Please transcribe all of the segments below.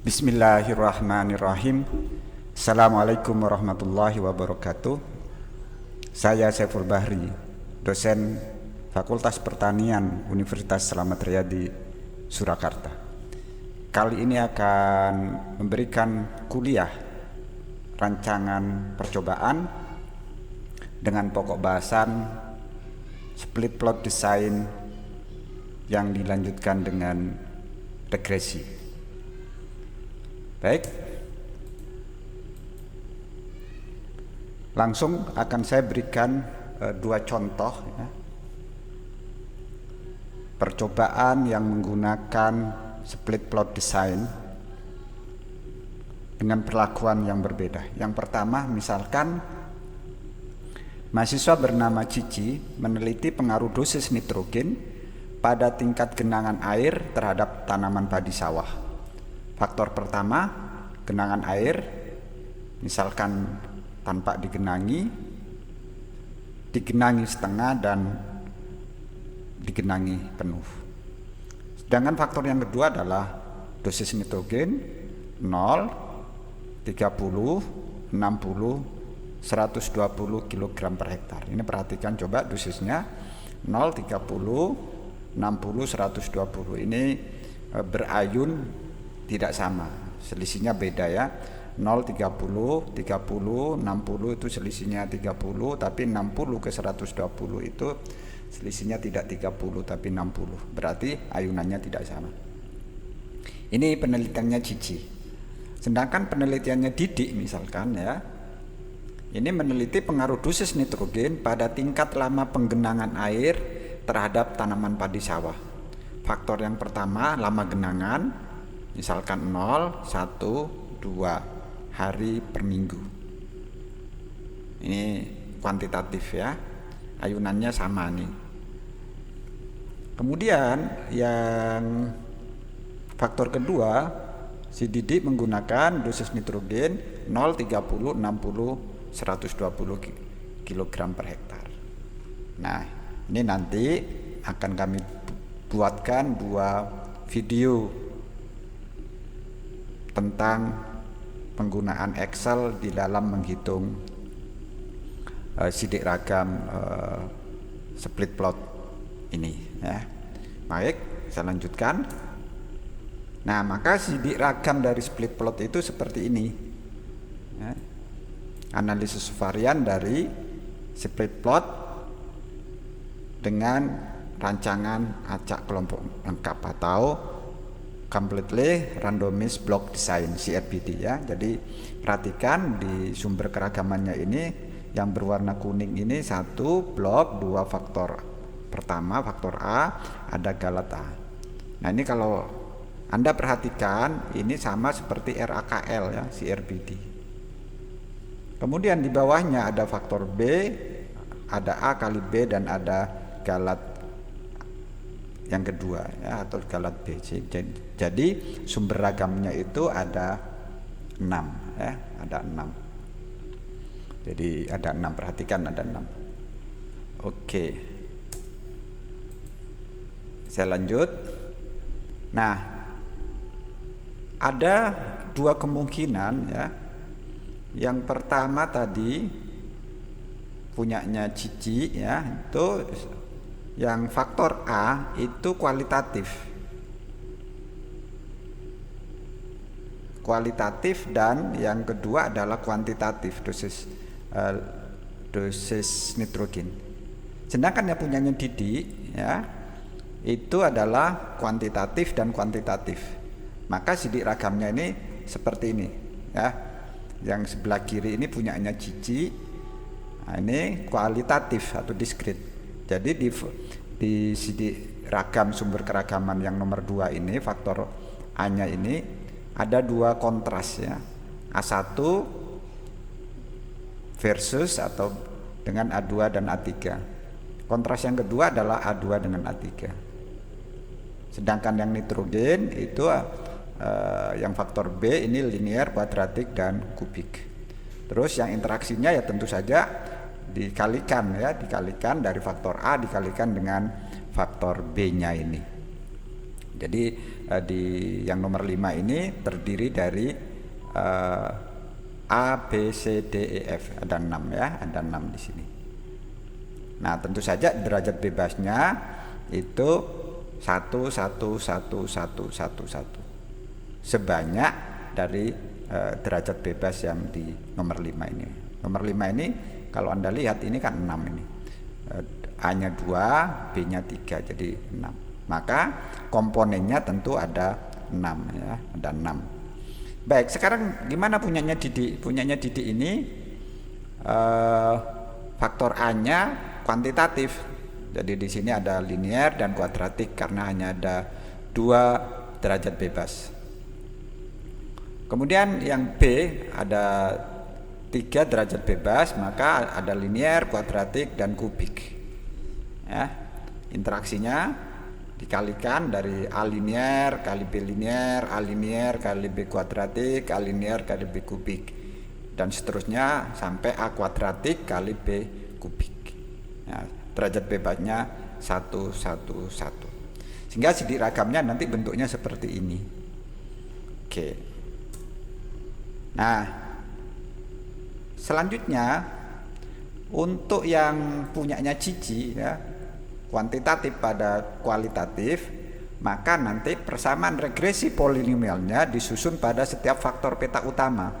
Bismillahirrahmanirrahim. Assalamualaikum warahmatullahi wabarakatuh. Saya Saiful Bahri, dosen Fakultas Pertanian Universitas Slamet Riyadi, Surakarta. Kali ini akan memberikan kuliah rancangan percobaan dengan pokok bahasan split plot design yang dilanjutkan dengan regresi. Baik, langsung akan saya berikan dua contoh ya, percobaan yang menggunakan split plot design dengan perlakuan yang berbeda. Yang pertama, misalkan mahasiswa bernama Cici meneliti pengaruh dosis nitrogen pada tingkat genangan air terhadap tanaman padi sawah. Faktor pertama, genangan air, misalkan tanpa digenangi setengah dan digenangi penuh. Sedangkan faktor yang kedua adalah dosis nitrogen 0, 30, 60, 120 kg per hektar. Ini perhatikan coba dosisnya 0, 30, 60, 120. Ini berayun tidak sama, selisihnya beda ya. 0, 30, 60 itu selisihnya 30, tapi 60 ke 120 itu selisihnya tidak 30 tapi 60. Berarti ayunannya tidak sama. Ini penelitiannya Cici. Sedangkan penelitiannya Didik misalkan ya, ini meneliti pengaruh dosis nitrogen pada tingkat lama penggenangan air terhadap tanaman padi sawah. Faktor yang pertama, lama genangan, misalkan 0, 1, 2 hari per minggu. Ini kuantitatif ya, ayunannya sama nih. Kemudian yang faktor kedua, si Didik menggunakan dosis nitrogen 0, 30, 60, 120 kg per hektar. Nah, ini nanti akan kami buatkan dua video tentang penggunaan Excel di dalam menghitung sidik ragam split plot ini ya. Baik, saya lanjutkan. Nah, maka sidik ragam dari split plot itu seperti ini ya. Analisis varian dari split plot dengan rancangan acak kelompok lengkap atau completely randomized block design CRBD ya. Jadi perhatikan di sumber keragamannya ini yang berwarna kuning ini satu blok, dua faktor. Pertama faktor A ada galat A. Nah, ini kalau Anda perhatikan ini sama seperti RAKL ya, CRBD. Kemudian di bawahnya ada faktor B, ada A kali B dan ada galat yang kedua ya, atau galat B. Jadi sumber ragamnya itu ada 6 ya, ada 6. Jadi ada 6, perhatikan ada 6. Oke. Saya lanjut. Nah, ada dua kemungkinan ya. Yang pertama tadi punyanya Cici ya, itu yang faktor A itu kualitatif dan yang kedua adalah kuantitatif dosis nitrogen. Sedangkan yang punyanya Didik ya, itu adalah kuantitatif dan kuantitatif. Maka sidik ragamnya ini seperti ini ya. Yang sebelah kiri ini punyanya Cici. Nah, ini kualitatif atau diskrit. Jadi di sidik ragam sumber keragaman yang nomor 2 ini, faktor A-nya ini ada dua kontras ya. A1 versus atau dengan A2 dan A3. Kontras yang kedua adalah A2 dengan A3. Sedangkan yang nitrogen itu yang faktor B ini linear, kuadratik dan kubik. Terus yang interaksinya ya tentu saja dikalikan dari faktor A dikalikan dengan faktor B-nya ini. Jadi di yang nomor 5 ini terdiri dari A, B, C, D, E, F. Ada 6 ya, ada 6 di sini. Nah, tentu saja derajat bebasnya itu 1, 1, 1, 1, 1, 1. Sebanyak dari derajat bebas yang di nomor 5 ini. Nomor 5 ini kalau Anda lihat ini kan 6 ini. A-nya 2, B-nya 3, jadi 6. Maka komponennya tentu ada 6 ya, ada 6. Baik, sekarang gimana punyanya Didik? Punyanya Didik ini faktor A-nya kuantitatif. Jadi di sini ada linear dan kuadratik karena hanya ada 2 derajat bebas. Kemudian yang B ada 3 derajat bebas, maka ada linear, kuadratik, dan kubik. Ya, interaksinya dikalikan dari A linear kali B linear, A linear kali B kuadratik, A linear kali B kubik, dan seterusnya sampai A kuadratik kali B kubik. Ya, derajat bebasnya 1, 1, 1. Sehingga sidik ragamnya nanti bentuknya seperti ini. Oke. Nah, selanjutnya untuk yang punyanya Cici ya, kuantitatif pada kualitatif, maka nanti persamaan regresi polinomialnya disusun pada setiap faktor peta utama.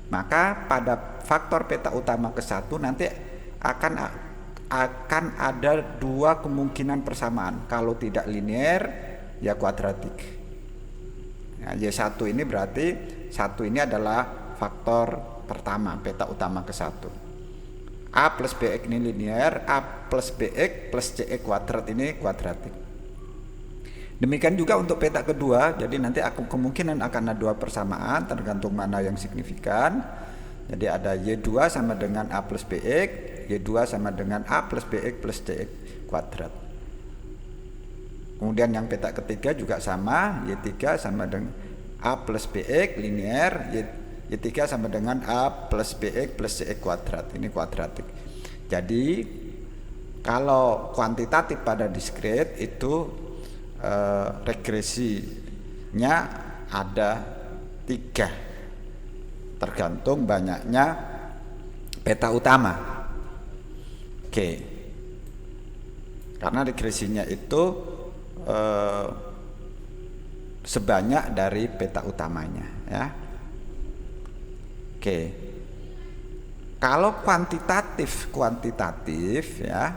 Maka pada faktor peta utama ke-1 nanti akan ada 2 kemungkinan persamaan. Kalau tidak linear ya kuadratik. Nah, Y1 ini berarti 1 ini adalah faktor pertama peta utama ke-1. A plus BX ini linear, A plus BX plus CX kuadrat ini kuadratik. Demikian juga untuk peta kedua, jadi nanti kemungkinan akan ada 2 persamaan tergantung mana yang signifikan. Jadi ada Y2 sama dengan A plus BX, Y2 sama dengan A plus BX plus CX kuadrat. Kemudian yang peta ketiga juga sama, Y3 sama dengan A plus BX linear, Y3 sama dengan A plus BX plus CX kuadrat, ini kuadratik. Jadi kalau kuantitatif pada diskrit itu regresinya ada 3 tergantung banyaknya peta utama. Oke. Karena regresinya itu sebanyak dari peta utamanya ya. Oke. Kalau kuantitatif ya,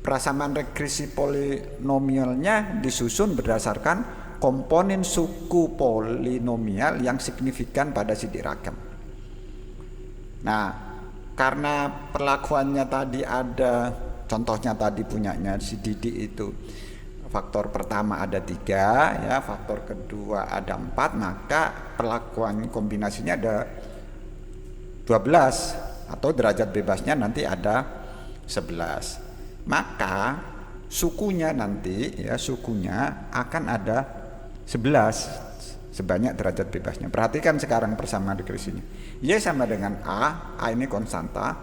persamaan regresi polinomialnya disusun berdasarkan komponen suku polinomial yang signifikan pada sidik ragam. Nah, karena perlakuannya tadi ada, contohnya tadi punyanya si Didik itu faktor pertama ada 3 ya, faktor kedua ada 4, maka perlakuan kombinasinya ada 12 atau derajat bebasnya nanti ada 11. Maka sukunya nanti ya, sukunya akan ada 11 sebanyak derajat bebasnya. Perhatikan sekarang persamaan regresinya. Y sama dengan A ini konstanta,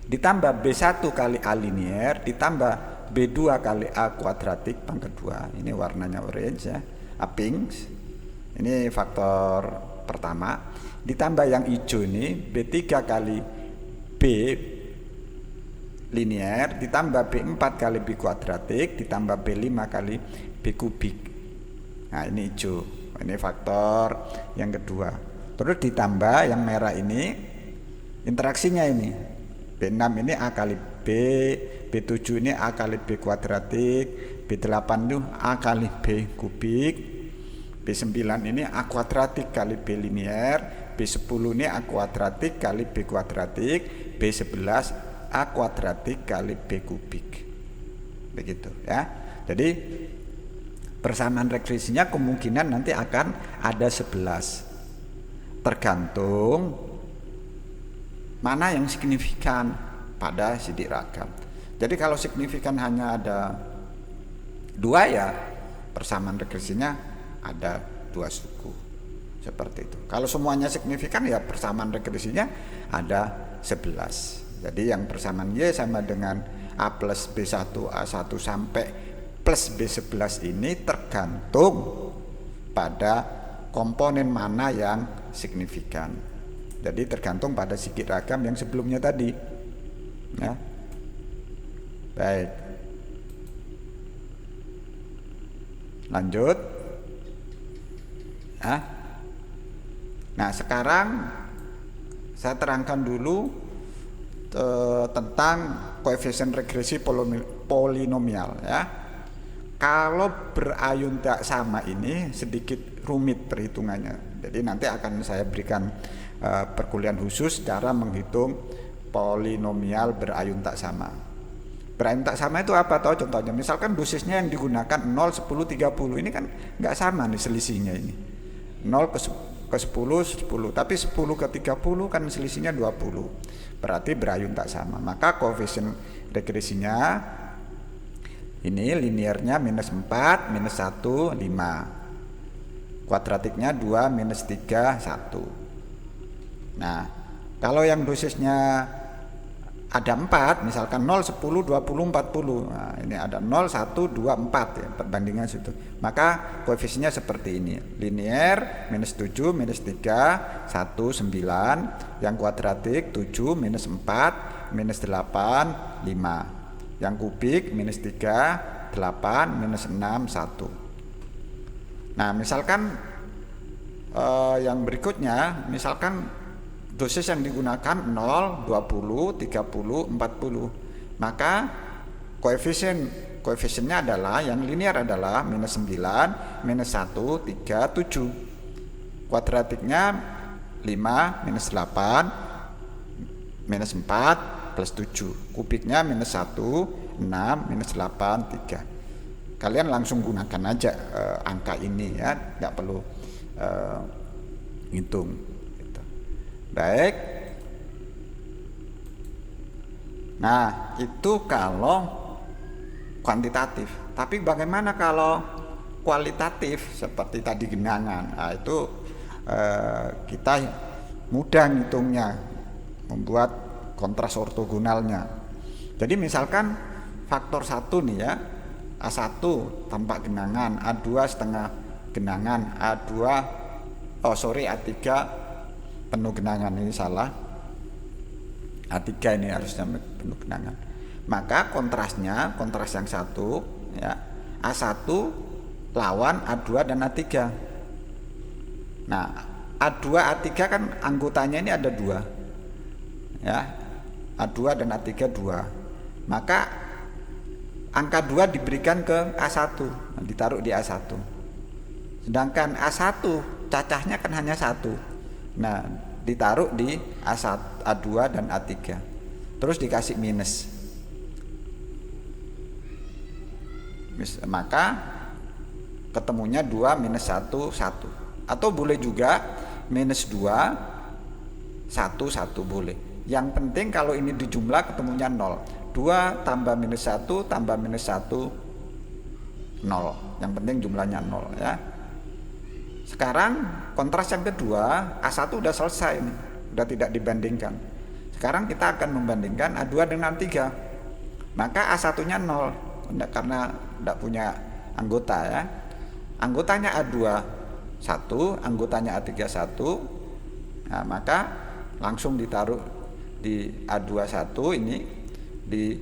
ditambah B1 kali A linear, ditambah B2 kali A kuadratik pangkat 2. Ini warnanya orange ya, pink. Ini faktor pertama. Ditambah yang hijau ini B3 kali B linear, ditambah B4 kali B kuadratik, ditambah B5 kali B kubik. Nah, ini hijau. Ini faktor yang kedua. Terus ditambah yang merah ini interaksinya ini. B6 ini A kali B, B7 ini A kali B kuadratik, B8 itu A kali B kubik, B9 ini A kuadratik kali B linear, B10 ini A kuadratik kali B kuadratik, B11 A kuadratik kali B kubik. Begitu ya. Jadi persamaan regresinya kemungkinan nanti akan ada 11. Tergantung mana yang signifikan pada sidik ragam. Jadi kalau signifikan hanya ada 2 ya, persamaan regresinya ada 2 suku. Seperti itu. Kalau semuanya signifikan ya persamaan regresinya ada 11. Jadi yang persamaan Y sama dengan A plus B1 A1 sampai plus B11 ini tergantung pada komponen mana yang signifikan. Jadi tergantung pada sikit ragam yang sebelumnya tadi. Ya. Baik. Lanjut. Nah, sekarang saya terangkan dulu tentang koefisien regresi polinomial ya. Kalau berayun tak sama ini sedikit rumit perhitungannya. Jadi nanti akan saya berikan perkuliahan khusus cara menghitung polinomial berayun tak sama. Berayun tak sama itu apa? Tahu contohnya? Misalkan dosisnya yang digunakan 0, 10, 30. Ini kan nggak sama nih selisihnya ini. 0 ke 10, 10. Tapi 10 ke 30 kan selisihnya 20. Berarti berayun tak sama. Maka koefisien regresinya ini linearnya minus 4, minus 1, 5. Kuadratiknya 2, minus 3, 1. Nah, kalau yang dosisnya ada 4, misalkan 0, 10, 20, 40. Nah, ini ada 0, 1, 2, 4 ya, perbandingan situ. Maka koefisiennya seperti ini. Linear minus 7, minus 3, 1, 9. Yang kuadratik 7, minus 4, minus 8, 5. Yang kubik minus 3, 8, minus 6, 1. Nah, misalkan yang berikutnya, misalkan dosis yang digunakan 0, 20, 30, 40. Maka koefisiennya adalah yang linear adalah minus 9, minus 1, 3, 7. Kuadratiknya 5, minus 8, minus 4, plus 7. Kubiknya minus 1, 6, minus 8, 3. Kalian langsung gunakan aja angka ini ya, nggak perlu hitung gitu. Baik. Nah, itu kalau kuantitatif. Tapi bagaimana kalau kualitatif seperti tadi genangan? Nah, itu kita mudah ngitungnya, membuat kontras ortogonalnya. Jadi misalkan faktor 1 nih ya, A1 tanpa genangan, A2 setengah genangan, A3 penuh genangan, ini salah. A3 ini harusnya penuh genangan. Maka kontras yang satu ya, A1 lawan A2 dan A3. Nah, A2 A3 kan anggotanya ini ada 2. Ya. A2 dan A3 2. Maka angka 2 diberikan ke A1, ditaruh di A1. Sedangkan A1 cacahnya kan hanya 1. Nah, ditaruh di A1, A2 dan A3. Terus dikasih minus. Maka ketemunya 2 minus 1, 1. Atau boleh juga minus 2, 1, 1 boleh. Yang penting kalau ini dijumlah ketemunya 0. 2 tambah minus 1 tambah minus 1, 0. Yang penting jumlahnya 0 ya. Sekarang kontras yang kedua, A1 udah selesai nih, udah tidak dibandingkan. Sekarang kita akan membandingkan A2 dengan A3. Maka A1 nya 0 karena tidak punya anggota ya. Anggotanya A2 1, anggotanya A3 1. Nah, maka langsung ditaruh di A2 1 ini, di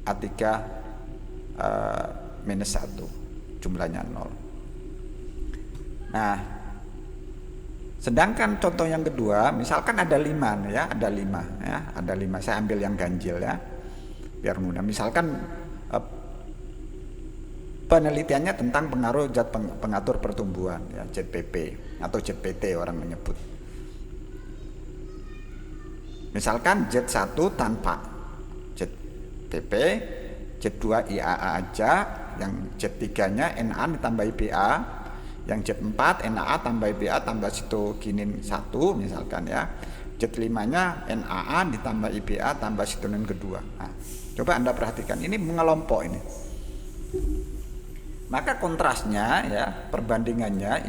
A3 minus 1, jumlahnya 0. Nah, sedangkan contoh yang kedua, misalkan ada 5 ya, ada 5 ya, ada 5. Saya ambil yang ganjil ya, biar mudah. Misalkan penelitiannya tentang pengaruh zat pengatur pertumbuhan ya, ZPP atau ZPT orang menyebut. Misalkan Z1 tanpa ZPP, Z2 IAA aja, yang Z3-nya Na ditambah BA, yang Z4 NAA tambah BA tambah sitokinin 1 misalkan ya. Z5-nya NAA ditambah IBA tambah sitokinin kedua. Nah, coba Anda perhatikan, ini mengelompok ini. Maka kontrasnya ya, perbandingannya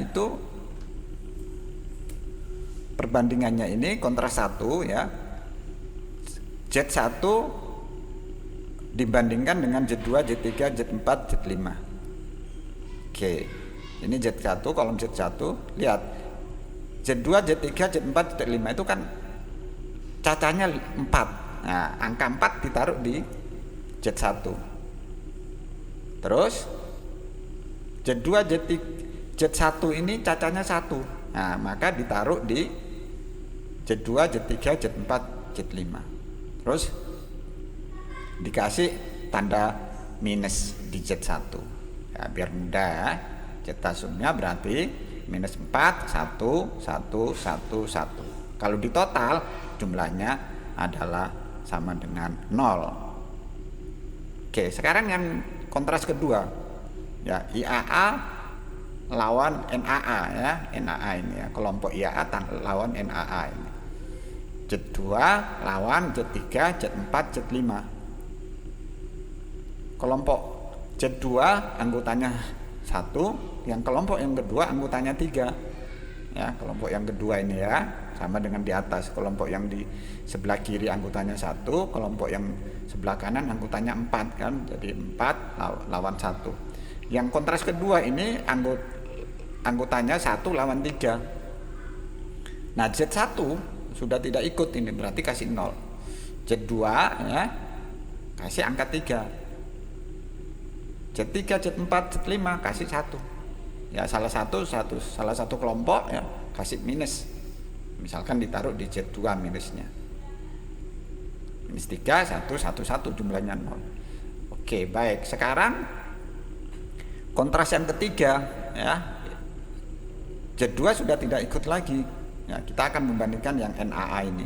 ini kontras 1 ya. Z1 dibandingkan dengan Z2, Z3, Z4, Z5. Oke, ini Z1, kolom Z1, lihat Z2, Z3, Z4, Z5 itu kan cacahnya 4. Nah, angka 4 ditaruh di Z1. Terus Z2, Z3, Z1 ini cacahnya 1. Nah, maka ditaruh di Z2, Z3, Z4, Z5. Terus dikasih tanda minus di Z1. Ya, biar mudah ya. Zeta sumnya berarti minus 4, 1, 1, 1, 1. Kalau di total jumlahnya adalah sama dengan 0. Oke, sekarang yang kontras kedua. Ya, IAA lawan NAA ya. NAA ini ya, kelompok IAA lawan NAA ini. Z2 lawan Z3, Z4, Z5. Kelompok Z2 anggotanya 1, yang kelompok yang kedua anggotanya 3. Ya, kelompok yang kedua ini ya, sama dengan di atas. Kelompok yang di sebelah kiri anggotanya 1, kelompok yang sebelah kanan anggotanya 4 kan. Jadi 4 lawan 1. Yang kontras kedua ini anggotanya 1 lawan 3. Nah, Z1 sudah tidak ikut ini, berarti kasih 0. Z2 ya, kasih angka 3. Z3, Z4, Z5 kasih 1. Ya, salah satu kelompok ya kasih minus. Misalkan ditaruh di Z2 minusnya. Minus 3, 1, 1, 1 jumlahnya 0. Oke, baik. Sekarang kontras yang ketiga ya. Z2 sudah tidak ikut lagi. Ya, kita akan membandingkan yang NAA ini.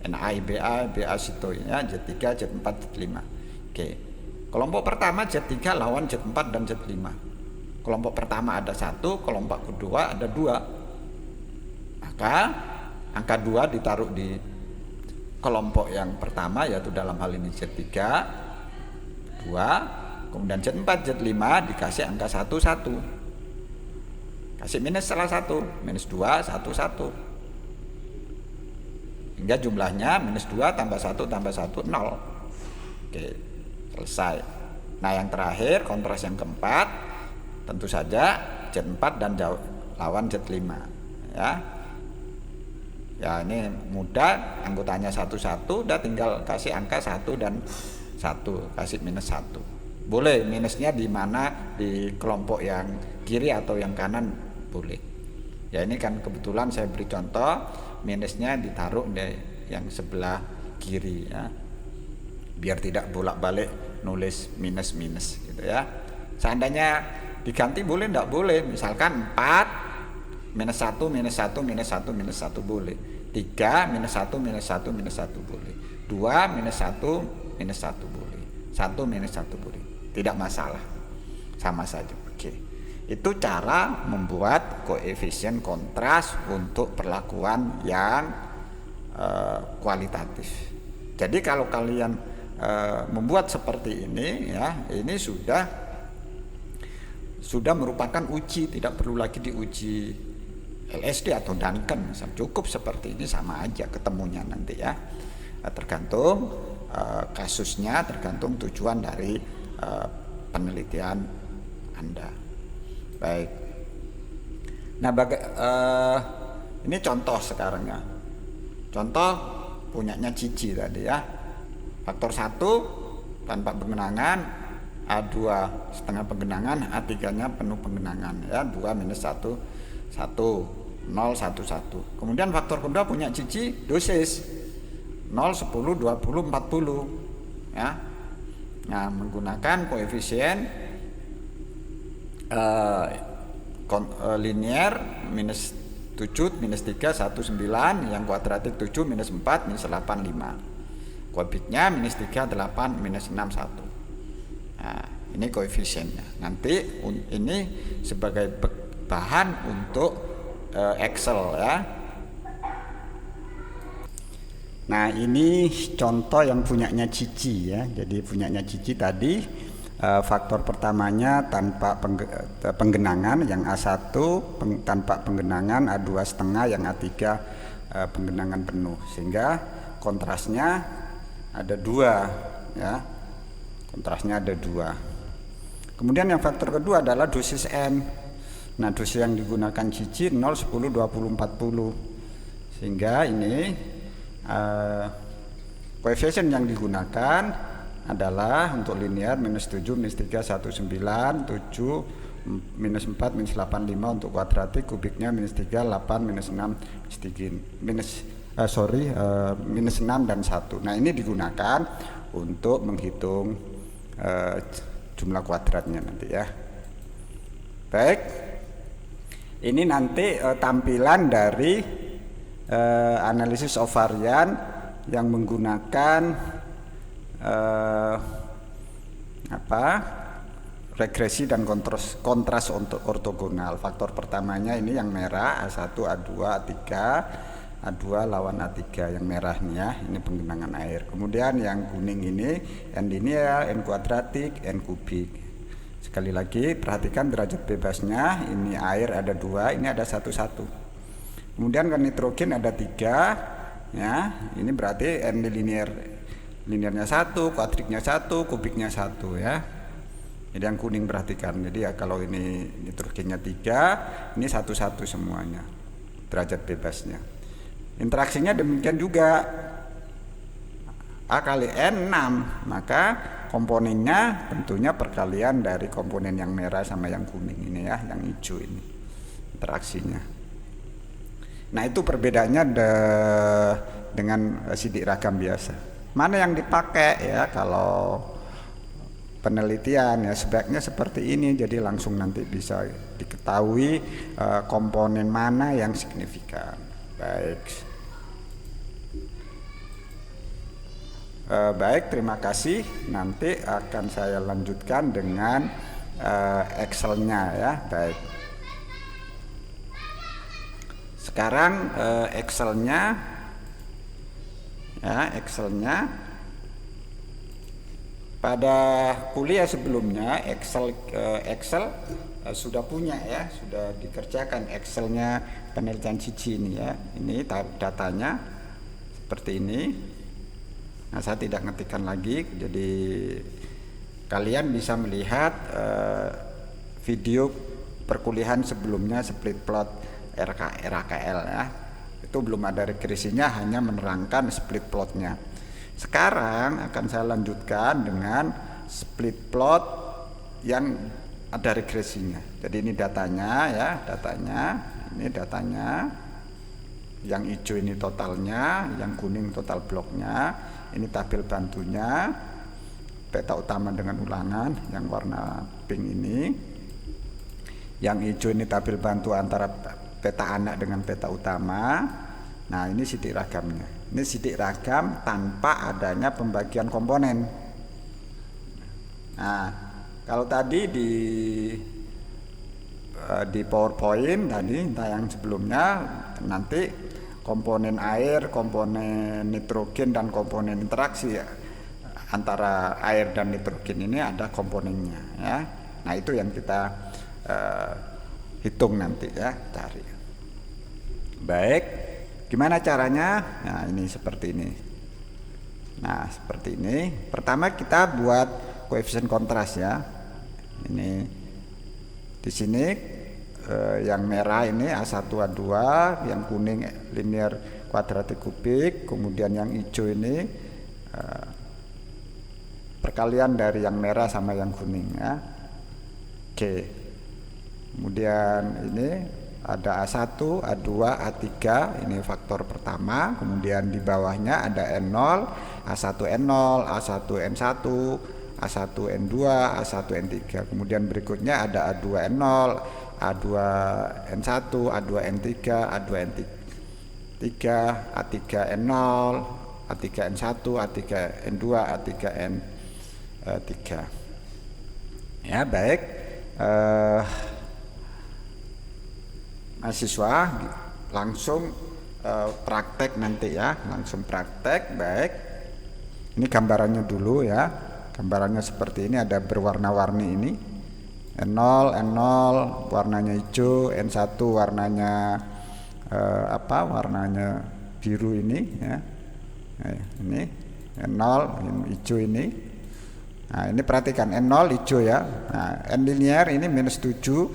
NAA IBA, BA situ ya, Z3, Z4, Z5. Oke. Kelompok pertama Z3 lawan Z4 dan Z5. Kelompok pertama ada 1, kelompok kedua ada 2. Maka angka 2 ditaruh di kelompok yang pertama, yaitu dalam hal ini Z3, 2, kemudian Z4, Z5 dikasih angka 1, 1. Kasih minus salah satu, minus 2, 1, 1. Hingga jumlahnya minus 2 tambah 1 tambah 1, 0. Oke, selesai. Nah, yang terakhir kontras yang keempat, tentu saja Z4 dan lawan Z5 ya. Ya, ini mudah, anggotanya 1, 1, udah tinggal kasih angka 1 dan 1, kasih minus 1. Boleh minusnya di mana, di kelompok yang kiri atau yang kanan boleh. Ya, ini kan kebetulan saya beri contoh, minusnya ditaruh di yang sebelah kiri ya. Biar tidak bolak-balik nulis minus-minus gitu ya. Seandainya diganti boleh enggak boleh, misalkan 4 minus 1 minus 1 minus 1 minus 1 boleh. 3 minus 1 minus 1 minus 1 boleh. 2 minus 1 minus 1 boleh. 1 minus 1 boleh. Tidak masalah. Sama saja. Oke. Itu cara membuat koefisien kontras untuk perlakuan yang kualitatif. Jadi kalau kalian membuat seperti ini ya, ini sudah merupakan uji, tidak perlu lagi diuji LSD atau Duncan. Cukup seperti ini sama aja ketemunya nanti ya. Tergantung kasusnya, tergantung tujuan dari penelitian Anda. Baik. Nah, ini contoh sekarang ya. Contoh punyanya Cici tadi ya. Faktor 1 tanpa pengenangan, A2 setengah pengenangan, A3-nya penuh pengenangan ya. 2 minus 1 1 0 1 1. Kemudian faktor kedua punya Cici dosis 0 10 20 40 ya. Nah, menggunakan koefisien linear minus 7 minus 3 1 9, yang kuadratik 7 minus 4 minus 8 5. Kubiknya minus 3 8 minus 6 1. Nah, ini koefisiennya. Nanti ini sebagai bahan untuk Excel ya. Nah, ini contoh yang punyanya Cici ya. Jadi punyanya Cici tadi faktor pertamanya tanpa penggenangan, yang A1 tanpa penggenangan, A2 setengah, yang A3 penggenangan penuh, sehingga kontrasnya ada 2 ya. kontrasnya ada 2. Kemudian yang faktor kedua adalah dosis N. Nah, dosis yang digunakan cici 0, 10, 20, 40. Sehingga ini koefisien yang digunakan adalah untuk linear -7, -3, 19, 7, -4, -85 untuk kuadratik, kubiknya -3, 8, -6, -6 dan 1. Nah, ini digunakan untuk menghitung jumlah kuadratnya nanti ya. Baik, ini nanti tampilan dari analisis ovarian yang menggunakan regresi dan kontras ortogonal. Faktor pertamanya ini yang merah A1, A2, A3, A2 lawan A3 yang merahnya ini penggenangan air. Kemudian yang kuning ini N linear, N kuadratik, N kubik. Sekali lagi perhatikan derajat bebasnya, ini air ada 2, ini ada 1. Kemudian kan nitrogen ada 3 ya, ini berarti N linearnya 1, kuadriknya 1, kubiknya 1 ya. Jadi yang kuning perhatikan. Jadi ya kalau ini nitrogennya 3, ini 1 semuanya derajat bebasnya. Interaksinya demikian juga, A kali N 6, maka komponennya tentunya perkalian dari komponen yang merah sama yang kuning ini ya, yang hijau ini interaksinya. Nah, itu perbedaannya dengan sidik ragam biasa. Mana yang dipakai ya kalau penelitian ya, sebaiknya seperti ini, jadi langsung nanti bisa diketahui komponen mana yang signifikan. Baik, terima kasih. Nanti akan saya lanjutkan dengan Excel-nya ya. Baik. Sekarang Excel-nya ya, Excel-nya pada kuliah sebelumnya Excel sudah punya ya, sudah dikerjakan Excel-nya penelitian cici ini ya. Ini datanya seperti ini. Nah, saya tidak ngetikkan lagi, jadi kalian bisa melihat video perkuliahan sebelumnya split plot RKL ya. Itu belum ada regresinya, hanya menerangkan split plotnya. Sekarang akan saya lanjutkan dengan split plot yang ada regresinya. Jadi ini datanya ya, ini datanya. Yang hijau ini totalnya, yang kuning total bloknya, ini tabel bantunya, peta utama dengan ulangan, yang warna pink ini. Yang hijau ini tabel bantu antara peta anak dengan peta utama. Nah, ini sidik ragamnya. Ini sidik ragam tanpa adanya pembagian komponen. Nah, kalau tadi di PowerPoint tadi yang sebelumnya, nanti komponen air, komponen nitrogen dan komponen interaksi ya, antara air dan nitrogen ini ada komponennya ya. Nah, itu yang kita hitung nanti ya, cari. Baik, gimana caranya? Nah, ini seperti ini. Nah, seperti ini. Pertama kita buat koefisien kontras ya. Ini di sini yang merah ini A1 A2, yang kuning linear kuadratik kubik, kemudian yang hijau ini perkalian dari yang merah sama yang kuning ya. Oke. Kemudian ini ada A1, A2, A3, ini faktor pertama, kemudian di bawahnya ada N0, A1 N0, A1 N1, A1 N2, A1 N3. Kemudian berikutnya ada A2 N0, A2 N1, A2 N3, A2 N3, A3 N0, A3 N1, A3 N2, A3 N3. Ya, baik. Mahasiswa langsung praktek nanti ya, langsung praktek. Baik. Ini gambarannya dulu ya. Gambarannya seperti ini, ada berwarna-warni ini. N0 warnanya hijau, N1 warnanya warnanya biru ini ya. Nah, ini N0 yang hijau ini. Nah, ini perhatikan N0 hijau ya. Nah, N linear ini minus 7,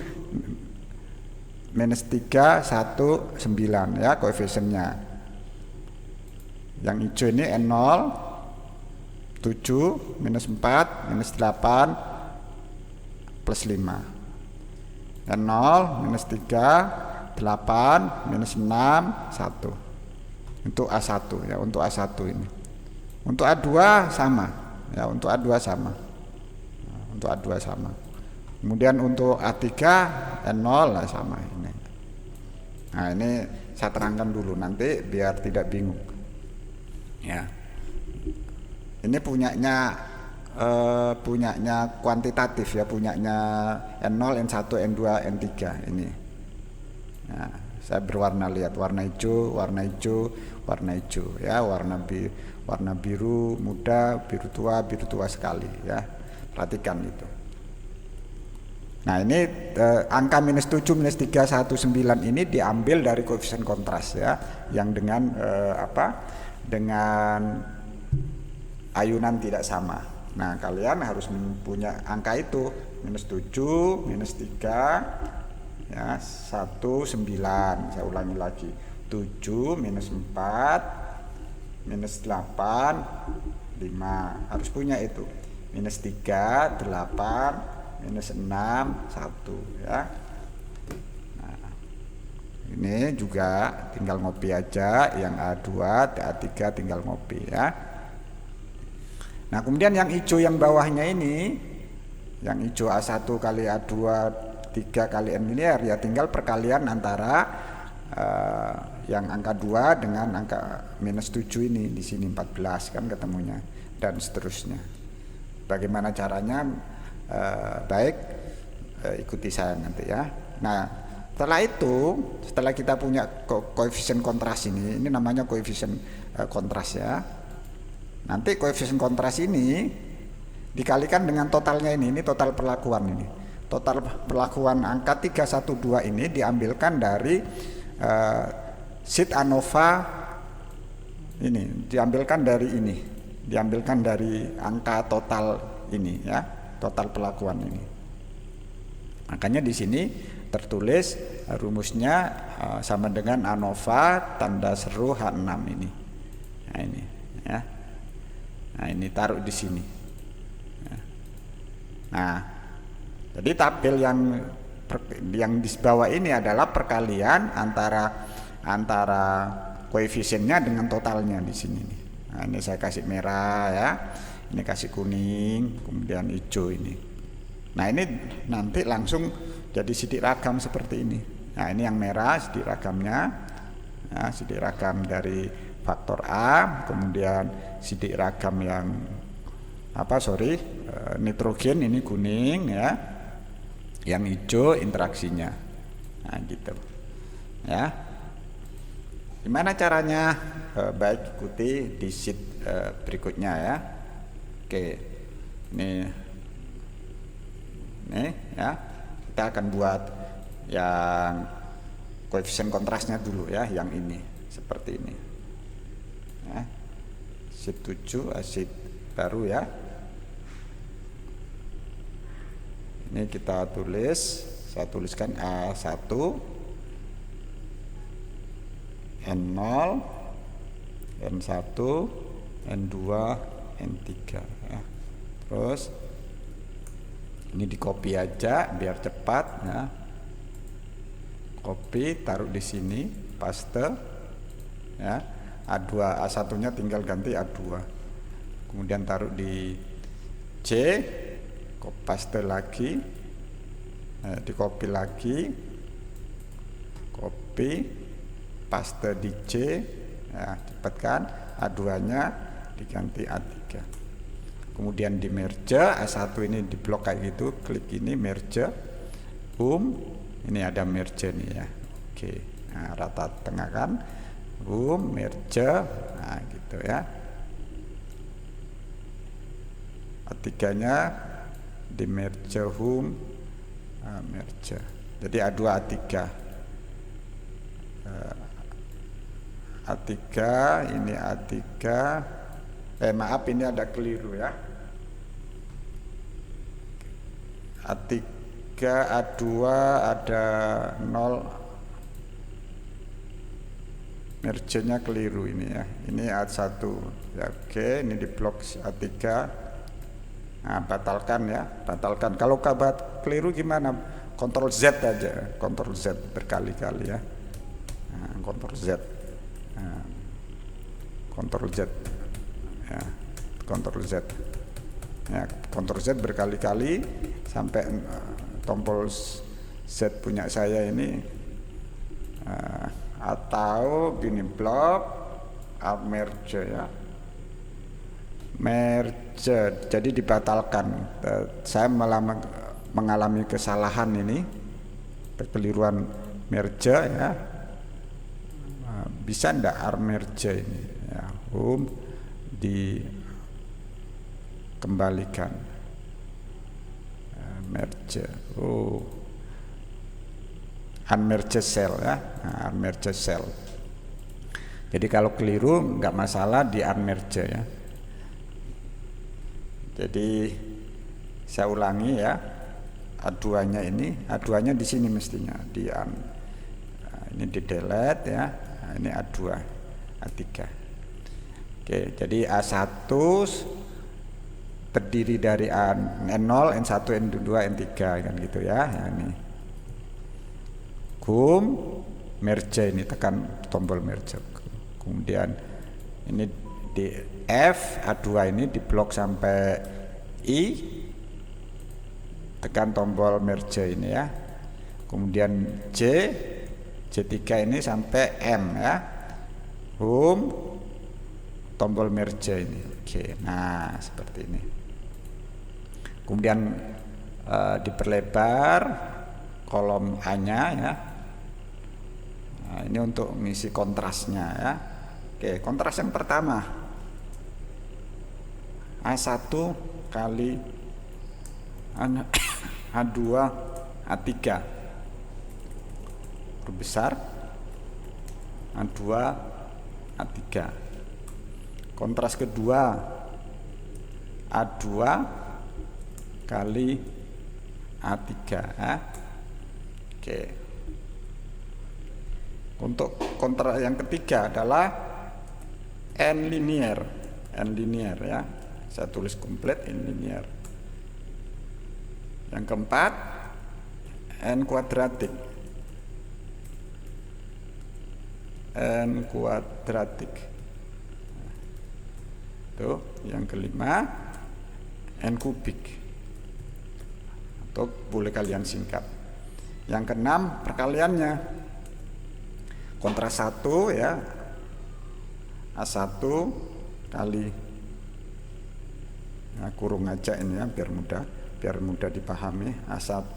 minus 3, 1, 9 ya koefisiennya. Yang hijau ini N0, 7, minus 4, minus 8, plus 5. N0, minus 3, 8, minus 6, 1. Untuk A1 ya, untuk A1 ini. Untuk A2 sama. Ya, untuk A2 sama. Nah, untuk A2 sama. Kemudian untuk A3 N0 lah sama ini. Nah, ini saya terangkan dulu nanti biar tidak bingung. Ya. Ini punyanya kuantitatif ya, punyanya N0, N1, N2, N3 ini. Nah, saya berwarna, lihat warna hijau, warna hijau, warna hijau ya, warna biru muda, biru tua sekali ya. Perhatikan itu. Nah, ini angka minus 7, minus 3, 1, 9 ini diambil dari koefisien kontras ya, yang dengan dengan ayunan tidak sama. Nah, kalian harus punya angka itu, minus 7, minus 3 ya, 1, 9. Saya ulangi lagi, 7, minus 4, minus 8, 5. Harus punya itu. Minus 3, 8, minus 6, 1 ya. Nah, ini juga tinggal ngopi aja. Yang A2, A3 tinggal ngopi ya. Nah, kemudian yang hijau yang bawahnya ini, yang hijau A1 kali A2 3 kali N linear ya, tinggal perkalian antara yang angka 2 dengan angka minus 7 ini, di sini 14 kan ketemunya, dan seterusnya. Bagaimana caranya? Baik, ikuti saya nanti ya. Nah, setelah kita punya koefisien kontras ini namanya koefisien kontras ya. Nanti koefisien kontras ini dikalikan dengan totalnya ini total perlakuan ini. Total perlakuan angka 312 ini diambilkan dari sheet ANOVA ini, diambilkan dari angka total ini ya, total perlakuan ini. Makanya di sini tertulis rumusnya sama dengan ANOVA tanda seru H6 ini. Nah, ini ya. Nah, ini taruh di sini. Nah, jadi tabel yang di bawah ini adalah perkalian antara koefisiennya dengan totalnya di sini. Nah, ini saya kasih merah ya, ini kasih kuning, kemudian hijau ini. Nah, ini nanti langsung jadi sidik ragam seperti ini. Nah, ini yang merah sidik ragamnya, ya, sidik ragam dari faktor A, kemudian sidik ragam yang nitrogen ini kuning ya. Yang hijau interaksinya. Nah, gitu. Ya. Gimana caranya? Baik, ikuti di sheet berikutnya ya. Oke. Ini ya. Kita akan buat yang koefisien kontrasnya dulu ya, yang ini seperti ini. Ya. Sheet 7, sheet baru ya. Ini kita saya tuliskan A1, N0, N1, N2, N3 ya. Terus ini di copy aja biar cepat ya. Copy, taruh di sini, paste ya. A2, A1-nya tinggal ganti A2. Kemudian taruh di C, paste lagi, di copy lagi, copy, paste di C, ya, cepat kan, A2-nya diganti A3. Kemudian di merge, A1 ini di blok kayak gitu, klik ini merge, ini ada merge nih ya. Oke, nah, rata tengah kan, merge, nah gitu ya. A3-nya di merge merge. Jadi A2 A3. A3 ini A3. Maaf ini ada keliru ya. A3 A2 ada 0, merge-nya keliru ini ya, ini A1 ya. Oke, ini di blok A3. Nah, batalkan ya, batalkan. Kalau kabat keliru gimana? Ctrl Z aja, Ctrl Z berkali-kali ya. Nah, Ctrl Z, nah, Ctrl Z ya, Ctrl Z ya, Ctrl Z berkali-kali sampai tombol Z punya saya ini, atau gini, blok alt merge ya, merge, jadi dibatalkan. Saya mengalami kesalahan ini, kekeliruan merge ya. Bisa ndak alt merge ini ya, home dikembalikan, merge, unmerge cell ya, unmerge cell. Jadi kalau keliru nggak masalah di unmerge ya. Jadi saya ulangi ya, A2-nya ini, A2-nya di sini mestinya di ini di delete ya. Nah, ini A2, A3. Oke, jadi A1 terdiri dari N0, N1, N2, N3 kan gitu ya. Nah, ini merge, ini tekan tombol merge. Kemudian ini di F, A2 ini di blok sampai I, tekan tombol merge ini ya. Kemudian J3 ini sampai M ya, home, tombol merge ini. Oke, nah seperti ini. Kemudian diperlebar kolom A-nya ya. Nah, ini untuk mengisi kontrasnya ya. Oke, kontras yang pertama A1 kali A2 A3, besar A2 A3. Kontras kedua A2 kali A3 ya. Oke. Untuk kontras yang ketiga adalah N linear ya. Saya tulis komplit N linear. Yang keempat N kuadratik. Tuh, yang kelima N kubik, atau boleh kalian singkat. Yang keenam perkaliannya, kontras 1 ya, A1 kali, nah, kurung aja ini ya biar mudah dipahami. A1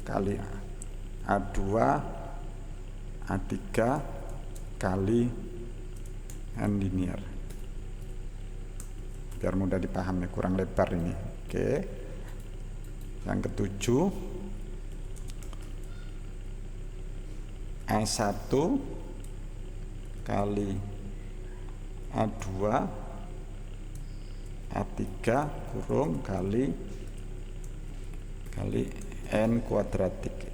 kali A2 A3 kali N linear, biar mudah dipahami, kurang lebar ini. Oke. Yang ketujuh A1 kali A2 A3 kurung kali N kuadratik.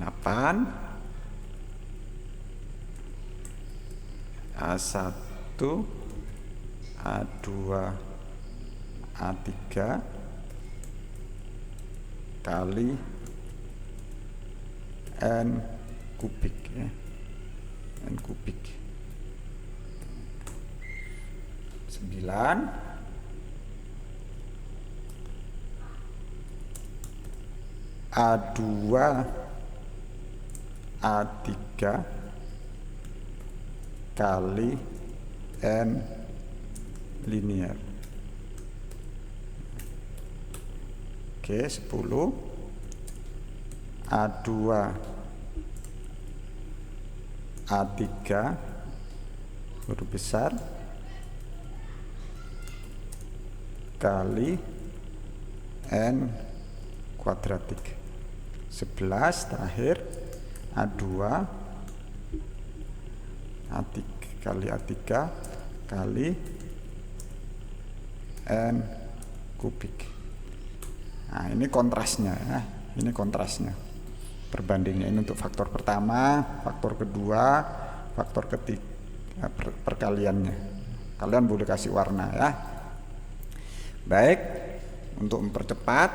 8 A1 A2 A3 kali N kubik ya. N kubik. 9 A2 A3 kali N linear. Oke, 10 A2 A3 huruf besar kali N kuadratik. 11 terakhir A2 A3 kali A3 kali N kubik. Nah, ini kontrasnya ya. Ini kontrasnya. Perbandingnya ini untuk faktor pertama, faktor kedua, faktor ketiga, perkaliannya. Kalian boleh kasih warna ya. Baik, untuk mempercepat,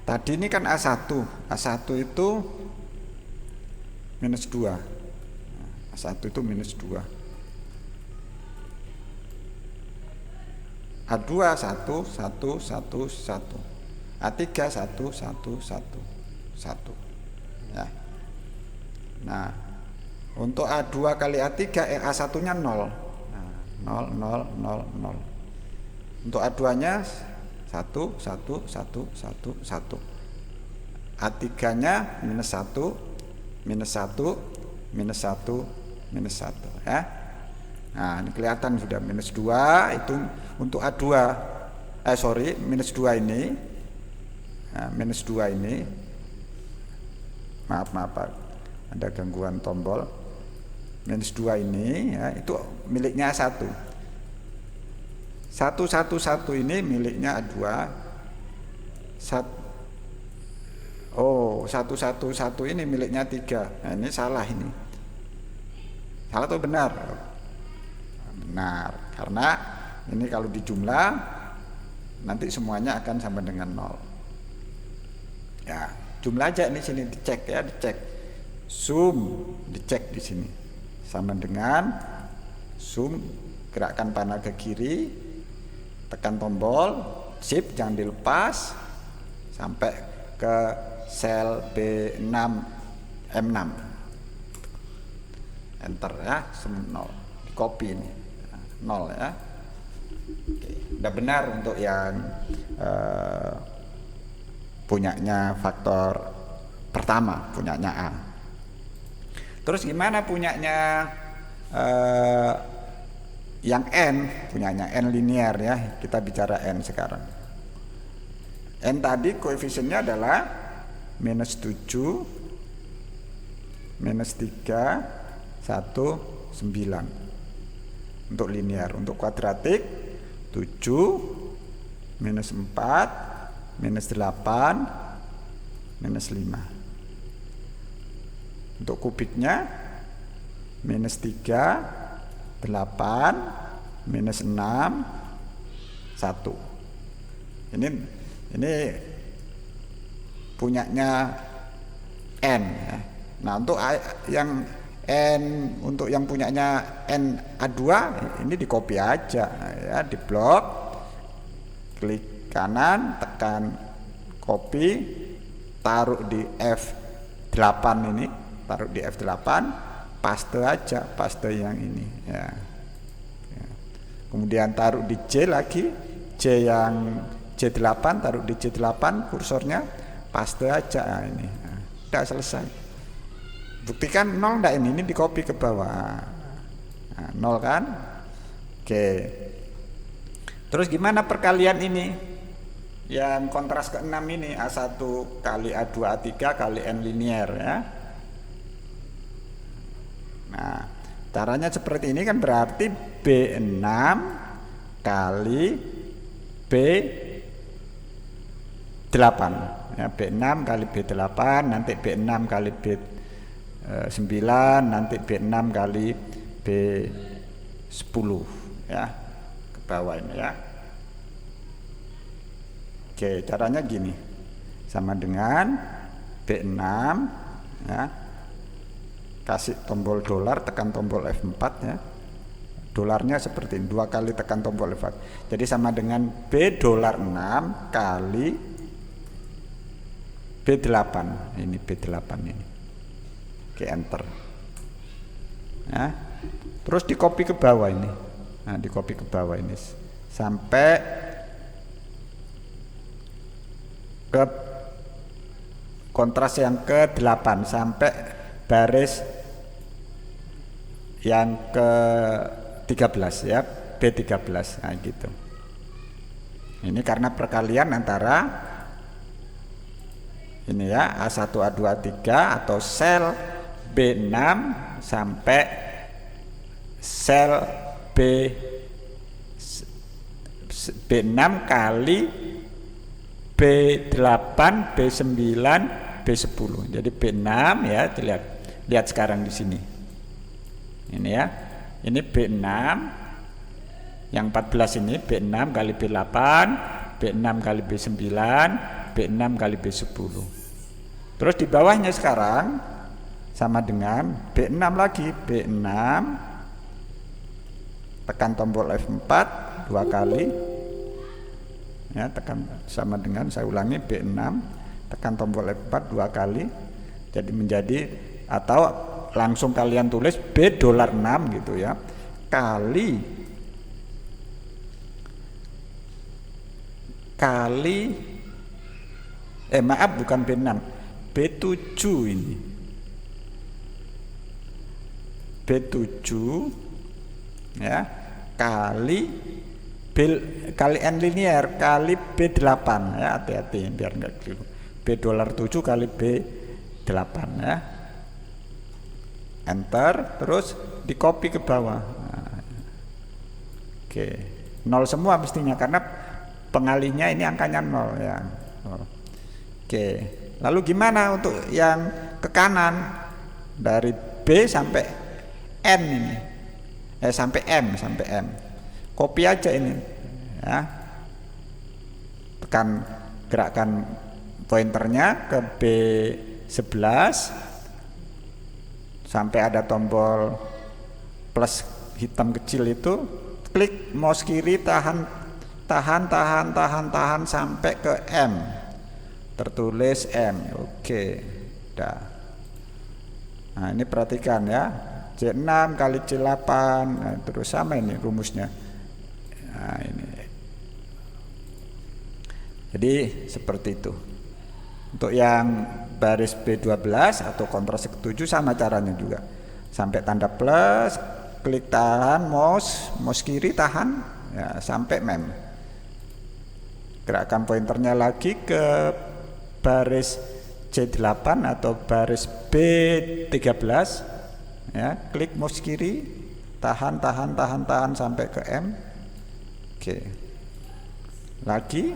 tadi ini kan A1 itu minus 2. A1 itu minus 2. A2 1 1 1 1. A3 1 1 1 1 ya. Nah, untuk A2 kali A3 A1-nya 0. Nah, 0 0 0 0. Untuk A2-nya 1 1 1 1 1. A3-nya minus 1 minus 1 minus 1 minus 1 ya. Nah, ini kelihatan sudah minus 2 itu untuk A2. Minus 2 ini. Nah, minus 2 ini. Maaf ada gangguan tombol. Minus 2 ini ya, itu miliknya A1. 111 ini miliknya A2. 111 ini miliknya 3. Nah, ini salah ini. Salah atau benar? Benar, karena ini kalau dijumlah nanti semuanya akan sama dengan 0. Ya, jumlah aja ini sini dicek ya, dicek. Sum dicek di sini. Sama dengan sum gerakkan panah ke kiri, tekan tombol, shift jangan dilepas sampai ke sel B6 M6. Enter ya, sum 0. Di copy ini. 0 ya. Oke, udah benar untuk yang punyanya faktor pertama, punyanya A. Terus gimana punyanya yang N, punyanya N linear ya. Kita bicara N sekarang. N tadi koefisiennya adalah minus 7, minus 3, 1, 9 untuk linear. Untuk kuadratik 7, minus 4, minus 8, minus 5. Untuk kubiknya minus 3, 8, minus 6, 1. Ini punyanya N ya. Nah, untuk yang N, untuk yang punyanya N A2 ini di copy aja ya, di blok, klik kanan, tekan copy, taruh di F8 ini, taruh di F8, paste aja, paste yang ini ya. Kemudian taruh di J lagi, J yang J8, taruh di J8 kursornya, paste aja. Nah, ini udah selesai. Buktikan 0 enggak ini di copy ke bawah. Nah, 0 kan? Oke. Terus gimana perkalian ini? Yang kontras ke-6 ini, A1 kali A2 A3 kali N linear ya. Nah, caranya seperti ini kan, berarti B6 kali B8 ya, B6 kali B8, nanti B6 kali B9, nanti B6 kali B10 ya, ke bawah ini ya. Oke, caranya gini, sama dengan B6 ya, kasih tombol dolar, tekan tombol F4 ya. Dolarnya seperti ini, 2 kali tekan tombol F4. Jadi sama dengan B dolar 6 kali B8. Ini B8 ini. Oke, enter. Ya. Terus di copy ke bawah ini. Nah, di copy ke bawah ini sampai ke kontras yang ke-8, sampai baris yang ke-13 ya, B13. Nah, gitu. Ini karena perkalian antara ini ya, A1 A2 A3 atau sel B6 sampai sel B6 kali B8, B9, B10. Jadi B6 ya, lihat sekarang di sini. Ini ya. Ini B6 yang 14 ini B6 kali B8, B6 kali B9, B6 kali B10. Terus di bawahnya sekarang sama dengan B6 lagi, B6 tekan tombol F4 dua kali ya, tekan sama dengan, saya ulangi, B6 tekan tombol F4 dua kali, jadi menjadi, atau langsung kalian tulis $6 gitu ya, kali maaf, bukan B6, B7 ini, B7 ya, kali N linear kali B8 ya, hati-hati biar enggak keliru, $7 kali B8 ya, enter, terus di copy ke bawah. Nah, oke, 0 semua mestinya karena pengalihnya ini angkanya 0 ya. Oke, lalu gimana untuk yang ke kanan dari B sampai N ini, sampai M, copy aja ini ya, tekan, gerakkan pointernya ke B11 sampai ada tombol plus hitam kecil itu, klik mouse kiri, tahan sampai ke M, tertulis M. Oke, dah. Nah ini perhatikan ya, C6 kali C8, nah, terus sama ini rumusnya. Nah ini, jadi seperti itu. Untuk yang baris B12 atau kontras ke-7 sama caranya juga, sampai tanda plus, klik tahan, mouse kiri tahan ya, sampai mem. Gerakkan pointernya lagi ke baris C8 atau baris B13 ya, klik mouse kiri, tahan sampai ke M. Oke, lagi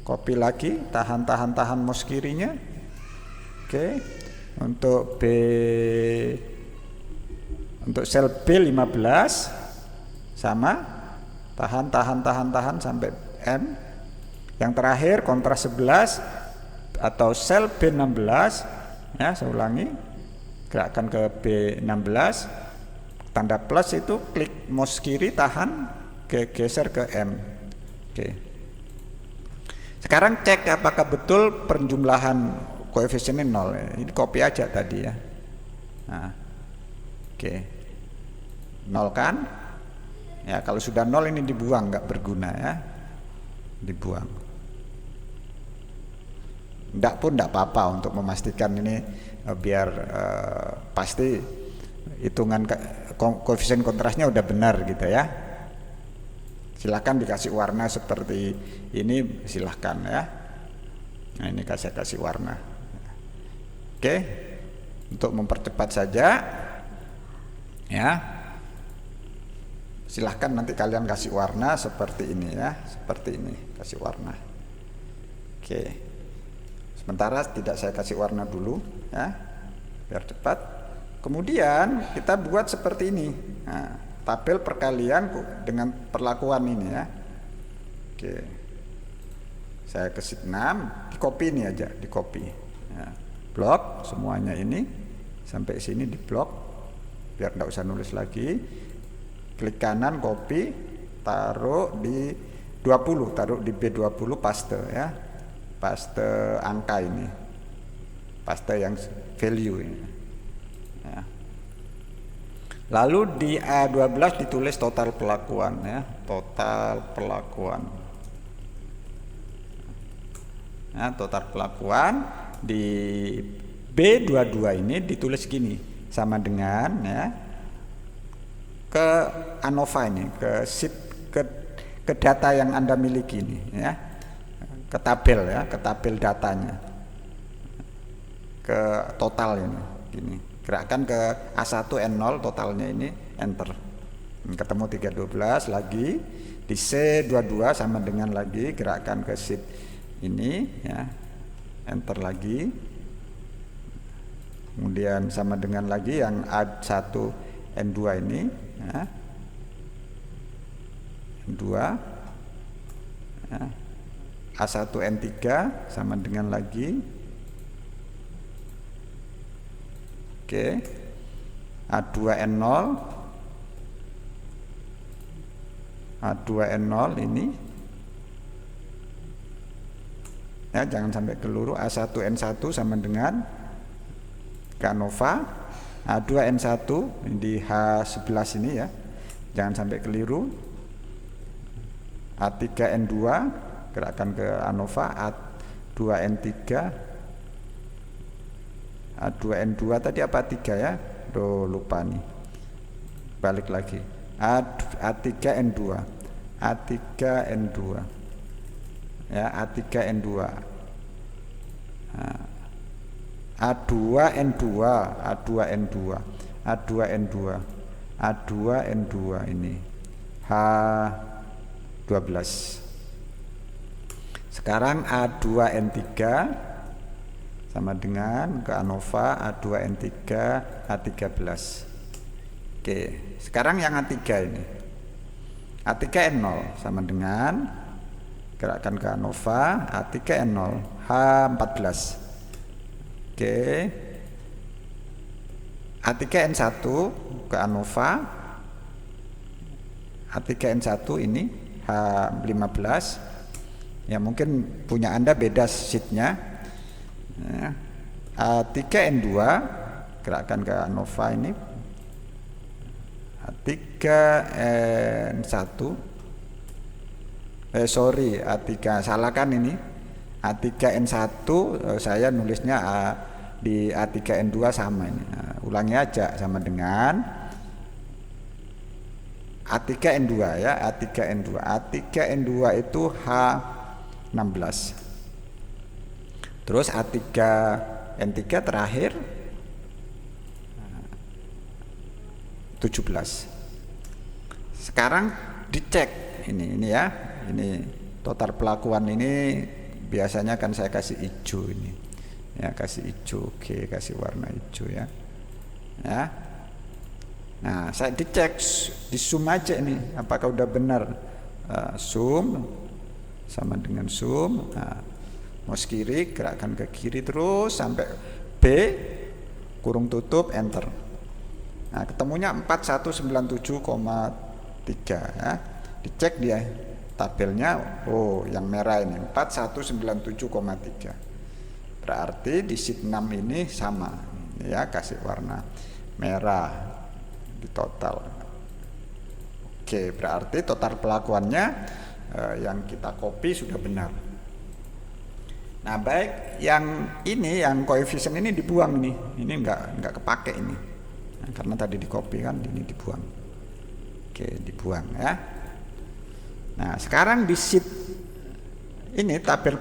copy lagi, tahan mouse kirinya. Oke, untuk sel B15 sama, tahan sampai M. Yang terakhir kontras 11 atau sel B16 ya, saya ulangi, gerakkan ke B16, tanda plus itu klik mouse kiri, tahan, geser ke M. Oke. Sekarang cek apakah betul penjumlahan koefisiennya 0. Ini copy aja tadi ya. Nah, oke. 0 kan? Ya, kalau sudah 0 ini dibuang, nggak berguna ya. Dibuang. Enggak apa-apa untuk memastikan ini biar pasti hitungan koefisien kontrasnya udah benar gitu ya. Silahkan dikasih warna seperti ini, silahkan ya. Nah ini kasih warna. Oke, untuk mempercepat saja ya, silahkan nanti kalian kasih warna seperti ini ya, seperti ini, kasih warna. Oke, sementara tidak saya kasih warna dulu ya, biar cepat. Kemudian kita buat seperti ini. Nah, tabel perkalian dengan perlakuan ini ya. Oke, saya kasih 6, di copy ini aja, di copy ya. Blok semuanya ini sampai sini, di blok biar nggak usah nulis lagi. Klik kanan, copy, taruh di 20, taruh di B20, paste ya, paste angka ini, paste yang value ini ya. Lalu di A12 ditulis total pelakuan ya, total pelakuan. Nah, total pelakuan di B22 ini ditulis gini, sama dengan ya, ke ANOVA ini, ke sheet, ke data yang Anda miliki ini ya, ke tabel ya, ke tabel datanya, ke total ini gini. Gerakkan ke A1 N0 totalnya ini, enter. Ketemu 312 lagi, Di C22 sama dengan lagi gerakkan ke sheet ini ya, enter lagi, kemudian sama dengan lagi yang A1N2 ini ya, N2 ya, A1N3 sama dengan lagi, oke, A2N0 A2N0 ini ya, jangan sampai keliru. A1N1 sama dengan Canova, A2N1 di H11 ini ya, jangan sampai keliru. A3N2 gerakkan ke ANOVA, A2N3 A2N2 tadi apa 3 ya, lupa nih, balik lagi. A3N2 A3N2 ya, A3N2 nah, A2N2 A2N2 A2N2 A2N2 ini H12. Sekarang A2N3 sama dengan ke ANOVA, A2N3 A13. Oke, sekarang yang A3 ini A3N0 sama dengan gerakkan ke ANOVA, A3N0 H14. Oke, A3N1 ke ANOVA, A3N1 ini H15 ya, mungkin punya Anda beda sheetnya ya. A3N2 gerakkan ke ANOVA ini, A3N1 A3 salah kan ini, A3N1 saya nulisnya di A3N2 sama ini. Nah, ulangi aja, sama dengan A3N2 ya, A3N2 A3N2 itu H16. Terus A3N3 terakhir 17. Sekarang dicek ini ya, ini total pelakuan ini biasanya kan saya kasih hijau ini ya, kasih hijau, oke, kasih warna hijau ya. Nah, saya dicek di zoom aja ini apakah udah benar. Zoom sama dengan zoom, mouse kiri gerakkan ke kiri terus sampai B kurung tutup enter. Nah, ketemunya 4197,3 ya. Dicek dia tabelnya, oh yang merah ini 4197,3. Berarti di sheet 6 ini sama ya, kasih warna merah di total. Oke, berarti total pelakuannya yang kita copy sudah benar. Nah, baik yang ini, yang koefisien ini dibuang nih. Ini enggak kepake ini. Nah, karena tadi di copy kan, ini dibuang. Oke, dibuang ya. Nah, sekarang di sheet ini tabel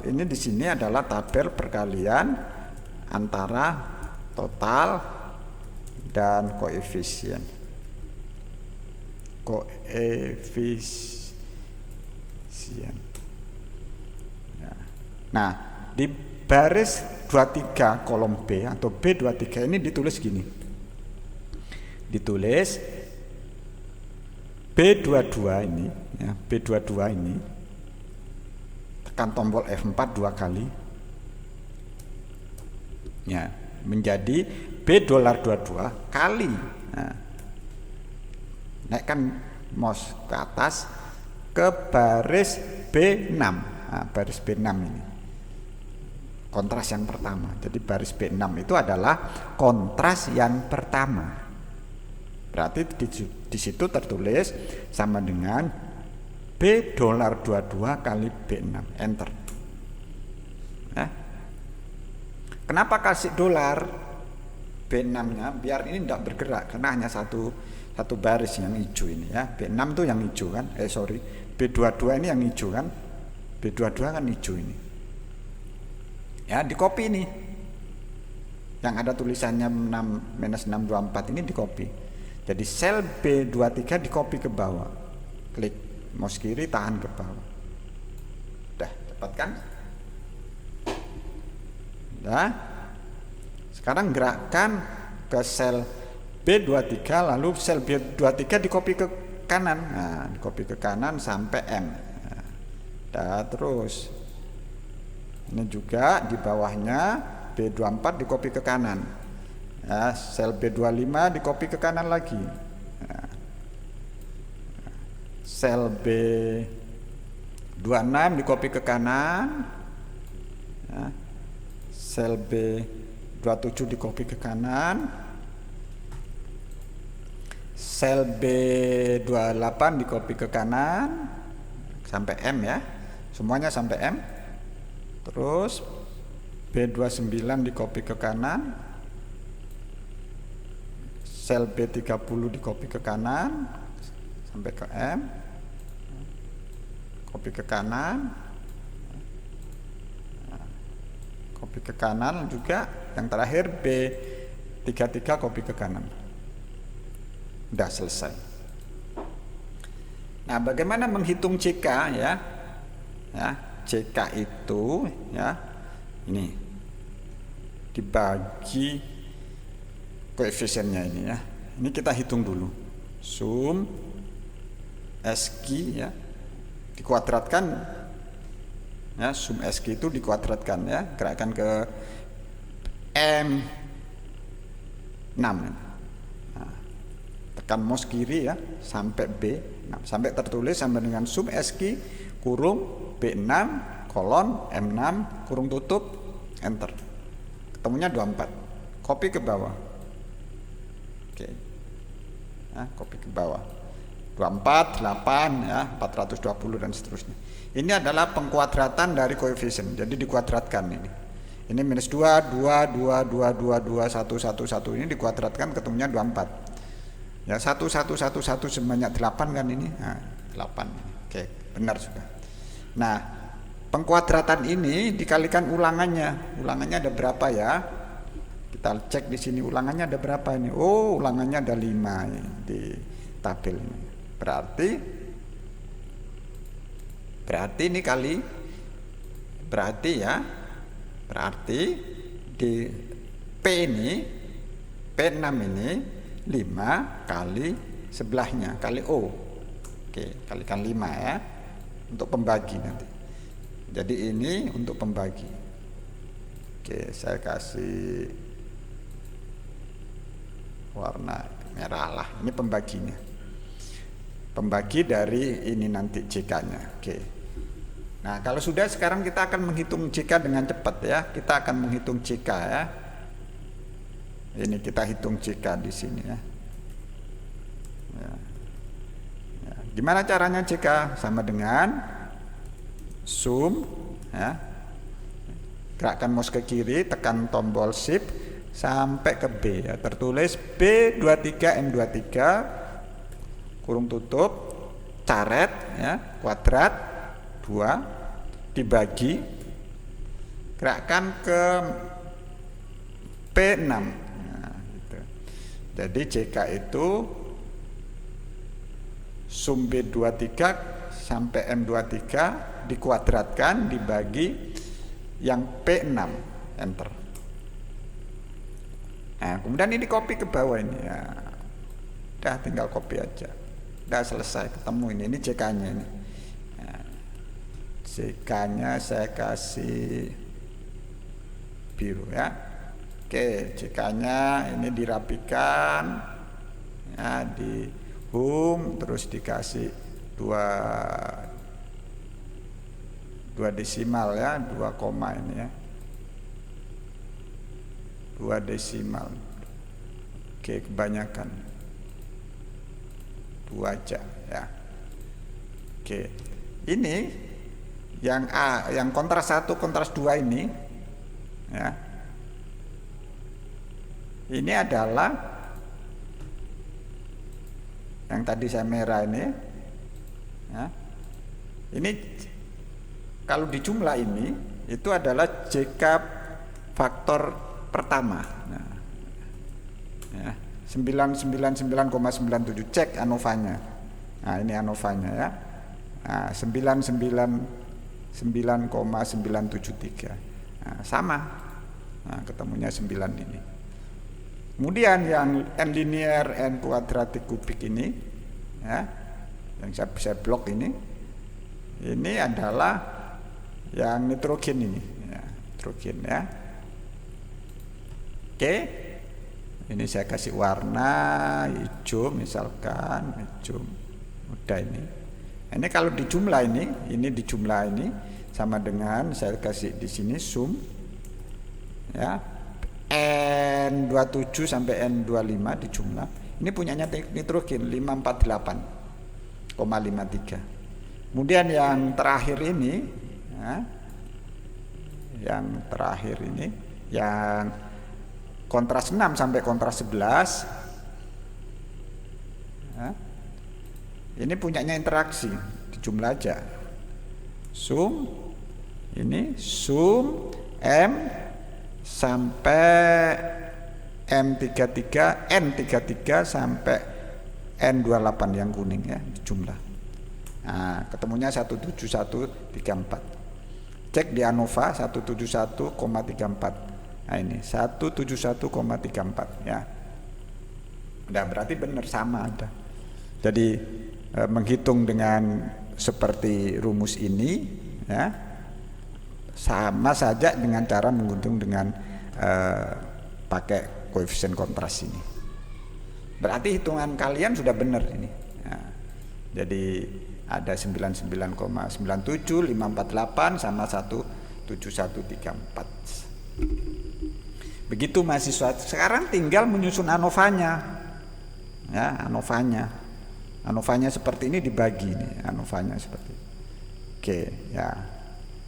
ini di sini adalah tabel perkalian antara total dan koefisien. Nah, di baris 23 kolom B atau B23 ini ditulis gini. Ditulis B22 ini ya, B22 ini tekan tombol F4 2 kali ya, menjadi $22 kali. Nah, naikkan mouse ke atas ke baris B6. Nah, baris B6 ini kontras yang pertama. Jadi baris B6 itu adalah kontras yang pertama. Berarti di situ tertulis sama dengan $22 kali B6, enter. Nah, kenapa kasih dolar B6-nya? Biar ini tidak bergerak, karena hanya satu baris yang hijau ini ya. B6 tuh yang hijau kan, B22 ini yang hijau kan, B22 kan hijau ini ya. Di copy ini yang ada tulisannya -624 ini di copy. Jadi sel B23 di copy ke bawah klik mouse kiri, tahan ke bawah. Udah, dapat kan? Nah, sekarang gerakkan ke sel B23, lalu sel B23 di copy ke kanan. Nah, di copy ke kanan sampai M. Nah, terus ini juga di bawahnya B24 di copy ke kanan. Ya, sel B25 di copy ke kanan lagi. Nah, sel B26 di copy ke kanan. Ya, sel B27 di copy ke kanan. Sel B28 di copy ke kanan sampai M ya. Semuanya sampai M. Terus B29 di copy ke kanan. Sel B30 di copy ke kanan sampai ke M. Copy ke kanan. Copy ke kanan juga. Yang terakhir B33 copy ke kanan. Udah selesai. Nah, bagaimana menghitung CK ya? Ya, CK itu ya ini dibagi koefisiennya ini ya. Ini kita hitung dulu. Sum SQ ya dikuadratkan ya, sum SQ itu dikuadratkan ya, gerakkan ke M6. Nah, tekan mouse kiri ya sampai B6 sampai tertulis sama dengan sum SQ kurung B6 kolon M6 kurung tutup enter. Ketemunya 24. Copy ke bawah. Oke. Nah, copy ke bawah. 24, 8 ya, 420 dan seterusnya. Ini adalah pengkuadratan dari koefisien. Jadi dikuadratkan ini. Ini minus 2, 2, 2, 2, 2, 2, 1, 1, 1 ini dikuadratkan ketemunya 24. Ya, 1, 1, 1, 1 sebanyak 8 kan ini. Nah, 8. Oke, benar sudah. Nah, pengkuadratan ini dikalikan ulangannya. Ulangannya ada berapa ya? Kita cek di sini ulangannya ada berapa ini. Oh, ulangannya ada 5 ya, di tabel ini. Berarti ini kali berarti ya. Berarti di P ini P6 ini 5 kali sebelahnya kali O. Oke, kalikan 5 ya. Untuk pembagi nanti. Jadi ini untuk pembagi. Oke, saya kasih warna merah lah. Ini pembaginya. Pembagi dari ini nanti JK-nya. Oke. Nah, kalau sudah sekarang kita akan menghitung JK dengan cepat ya. Kita akan menghitung JK ya. Ini kita hitung JK di sini ya. Gimana caranya JK? Sama dengan sum ya. Gerakkan mouse ke kiri, tekan tombol shift sampai ke B ya. Tertulis B23 M23 kurung tutup caret ya, kuadrat 2 dibagi gerakkan ke P6. Nah, gitu. Jadi JK itu sum B23 sampai M23 dikuadratkan dibagi yang P6 enter. Nah, kemudian ini copy ke bawah ini ya. Udah tinggal copy aja. Udah selesai ketemu ini JK-nya ini. Nah, JK-nya saya kasih biru ya. Oke, JK-nya ini dirapikan ya, di home terus dikasih 2 desimal ya, 2 koma ini ya, 2 desimal. Oke, kebanyakan 2 aja ya. Oke, ini yang A, yang kontras 1 kontras 2 ini ya, ini adalah yang tadi saya merah ini ya. Ini kalau dijumlah ini itu adalah JK faktor pertama. Nah, ya, 999,97 cek ANOVA-nya. Nah, ini ANOVA-nya ya. Nah, 9,973. Nah, sama. Nah, ketemunya 9 ini. Kemudian yang n linear, n kuadratik kubik ini, ya, yang saya blok ini adalah yang nitrogen ini, ya, nitrogen ya. Oke, ini saya kasih warna hijau misalkan, hijau muda ini. Ini kalau dijumlah ini dijumlah ini sama dengan saya kasih di sini sum, ya. N27 sampai N25 dijumlah. Ini punyanya nitrogen 548,53. Kemudian yang terakhir ini, ya, yang terakhir ini, yang kontras 6 sampai kontras 11, ya, ini punyanya interaksi, dijumlah aja. Sum, ini sum M sampai M33, N33 sampai N28 yang kuning ya, jumlah. Nah, ketemunya 17134. Cek di ANOVA 171,34. Nah, ini 171,34 ya. Udah berarti benar sama ada. Jadi menghitung dengan seperti rumus ini ya, sama saja dengan cara menghitung dengan pakai koefisien kontras ini. Berarti hitungan kalian sudah benar ini. Nah, jadi ada 99,97, 548 sama 17134. Begitu mahasiswa. Sekarang tinggal menyusun ANOVA-nya. Ya, ANOVA-nya. ANOVA-nya seperti ini dibagi nih, ANOVA-nya seperti ini. Oke, ya.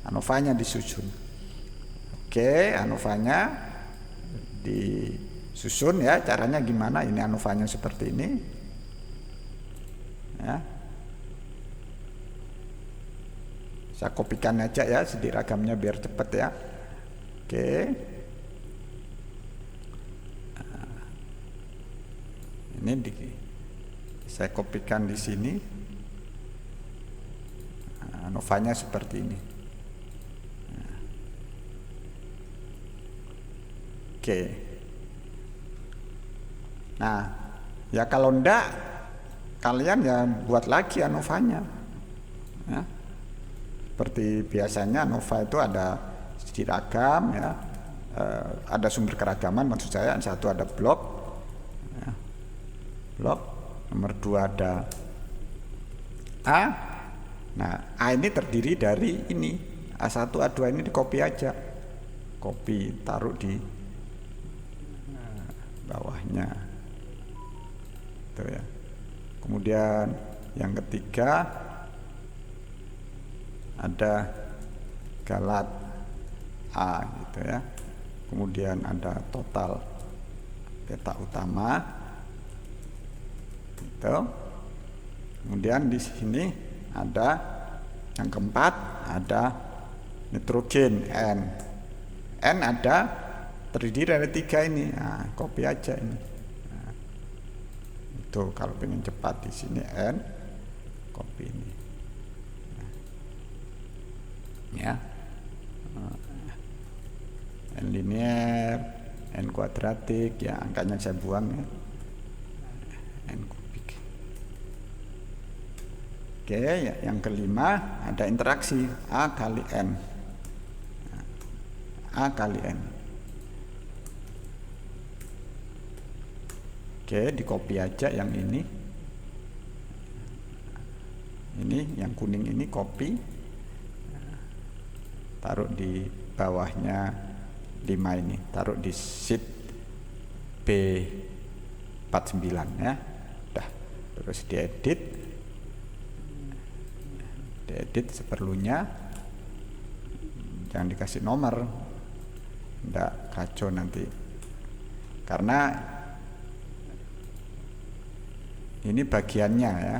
ANOVA-nya disusun. Oke, ANOVA-nya disusun ya. Caranya gimana? Ini ANOVA-nya seperti ini. Ya. Saya kopikan aja ya, sediragamnya biar cepat ya. Oke. Ini saya kopikan di sini. ANOVA-nya seperti ini. Oke. Nah, ya kalau enggak kalian ya buat lagi ANOVA-nya. Ya. Seperti biasanya ANOVA itu ada seragam ya. Ada sumber keragaman, maksud saya yang satu ada blok. Ya. Blok. Nomor 2 ada A. Nah, A ini terdiri dari ini. A1, A2 ini di copy aja. Copy, taruh di bawahnya. Itu ya. Kemudian yang ketiga ada galat A gitu ya. Kemudian ada total beta utama. Gitu. Kemudian di sini ada yang keempat ada nitrogen N. N ada terdiri dari 3 ini. Nah, copy aja ini. Nah, itu kalau pengen cepat di sini N, copy ini. Nah, ya. N linear, N kuadratik, ya angkanya saya buang ya. N kubik. Oke, ya, yang kelima ada interaksi A kali N. A kali N. Oke, di copy aja yang ini. Ini yang kuning ini copy. Taruh di bawahnya 5 ini. Taruh di sheet B49 ya. Udah. Terus diedit. Diedit seperlunya. Jangan dikasih nomor. Nggak kacau nanti. Karena ini bagiannya ya.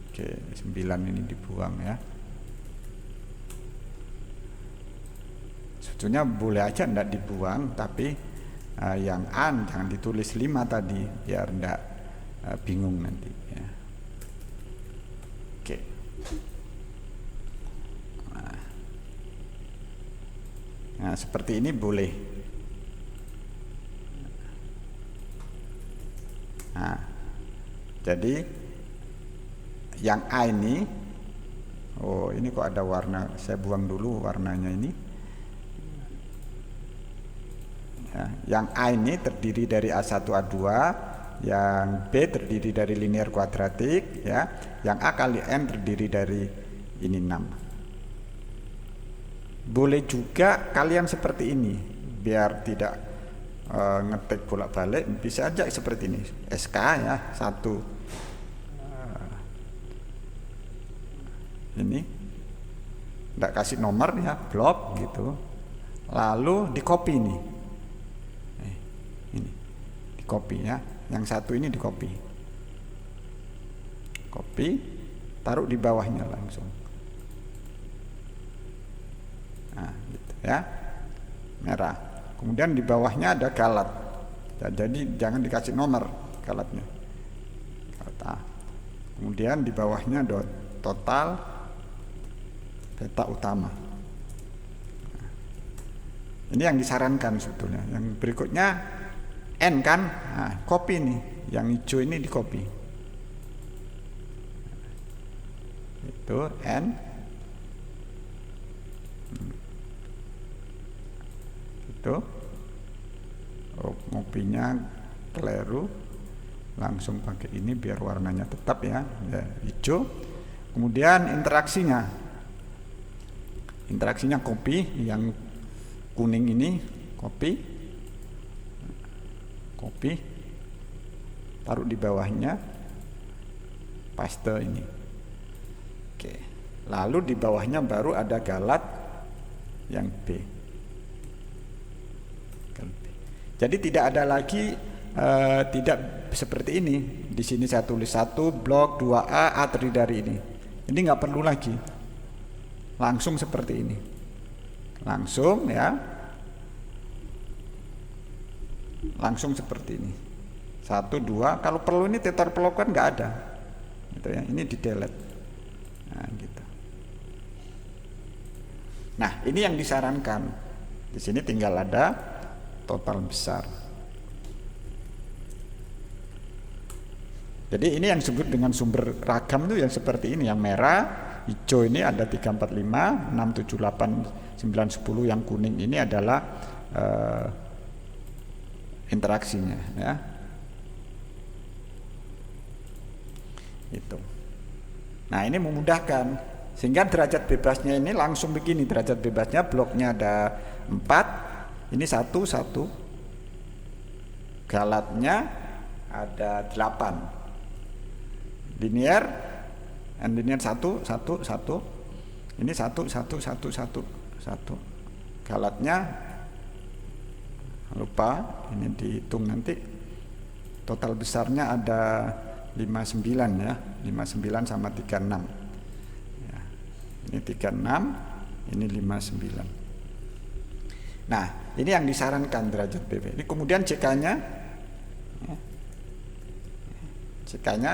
Oke, 9 ini dibuang ya. Sebetulnya boleh aja enggak dibuang, tapi yang A jangan ditulis 5 tadi biar enggak bingung nanti ya. Oke. Nah, seperti ini boleh. Nah, jadi yang A ini, oh ini kok ada warna, saya buang dulu warnanya ini. Ya, yang A ini terdiri dari A1 A2, yang B terdiri dari linear kuadratik, ya. Yang A kali N terdiri dari ini 6. Boleh juga kalian seperti ini, biar tidak ngetik bolak-balik, bisa aja seperti ini. SK ya, 1. Ini tidak kasih nomor ya, blok gitu. Lalu di copy nih. Ini di copy ya. Yang 1 ini di copy. Copy, taruh di bawahnya langsung. Nah, gitu ya. Merah. Kemudian di bawahnya ada galat. Ya, jadi jangan dikasih nomor galatnya. Galat. Kemudian di bawahnya ada total beta utama. Nah, ini yang disarankan sebetulnya. Yang berikutnya N kan, nah, copy nih. Yang hijau ini di copy. Itu N. Itu. Oh, ngopinya keliru. Langsung pakai ini biar warnanya tetap ya, ya hijau. Kemudian interaksinya. Interaksinya copy, yang kuning ini copy, taruh di bawahnya, paste ini. Oke, lalu di bawahnya baru ada galat yang B. Jadi tidak ada lagi tidak seperti ini. Di sini saya tulis 1 blok 2A, A terdiri dari ini. Ini nggak perlu lagi. Langsung seperti ini. Langsung ya. Langsung seperti ini. 1, 2. Kalau perlu ini tetor pelokan nggak ada. Gitu ya. Ini di delete. Nah, gitu. Nah, ini yang disarankan. Di sini tinggal ada total besar. Jadi ini yang disebut dengan sumber ragam itu yang seperti ini. Yang merah, hijau ini ada 3, 4, 5, 6, 7, 8, 9, 10. Yang kuning ini adalah interaksinya ya. Itu. Nah, ini memudahkan sehingga derajat bebasnya ini langsung begini. Derajat bebasnya bloknya ada 4, ini 1, 1. Galatnya ada 8. Linear and linear 1, 1, 1. Ini 1, 1, 1, 1. Galatnya lupa, ini dihitung nanti. Total besarnya ada 59 ya, 59 sama 36 ya. Ini 36, ini 59. Nah, ini yang disarankan derajat BB. Ini kemudian CK-nya ya. CK-nya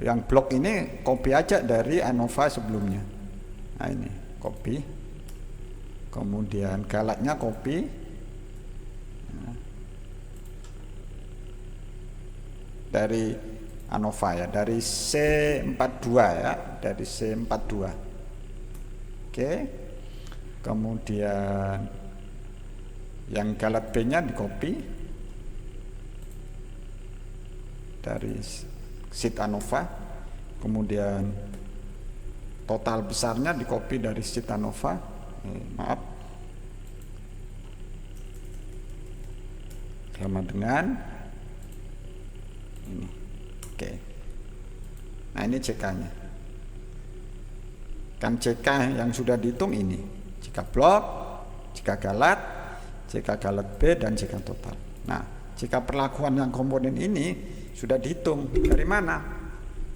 yang blok ini copy aja dari ANOVA sebelumnya. Nah, ini copy. Kemudian galatnya copy. Dari ANOVA ya, dari C42 ya, dari C42. Oke. Kemudian yang galat B-nya di copy dari sheet ANOVA. Kemudian total besarnya di copy dari sheet ANOVA. Maaf. Sama dengan ini. Oke. Nah, ini CK-nya. Kan CK yang sudah dihitung ini. CK blok, CK galat, CK galat B, dan CK total. Nah, CK perlakuan yang komponen ini sudah dihitung. Dari mana?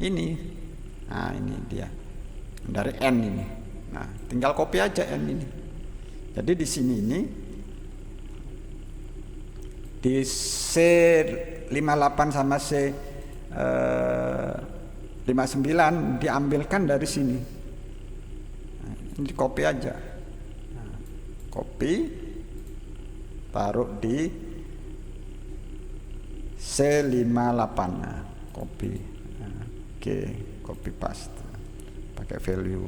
Ini. Nah, ini dia. Dari N ini. Nah, tinggal copy aja N ini. Jadi di sini ini di C58 sama C 59 diambilkan dari sini. Nah, ini copy aja. Nah, copy, taruh di C58. Nah, copy. Nah, oke, copy paste. Pakai value.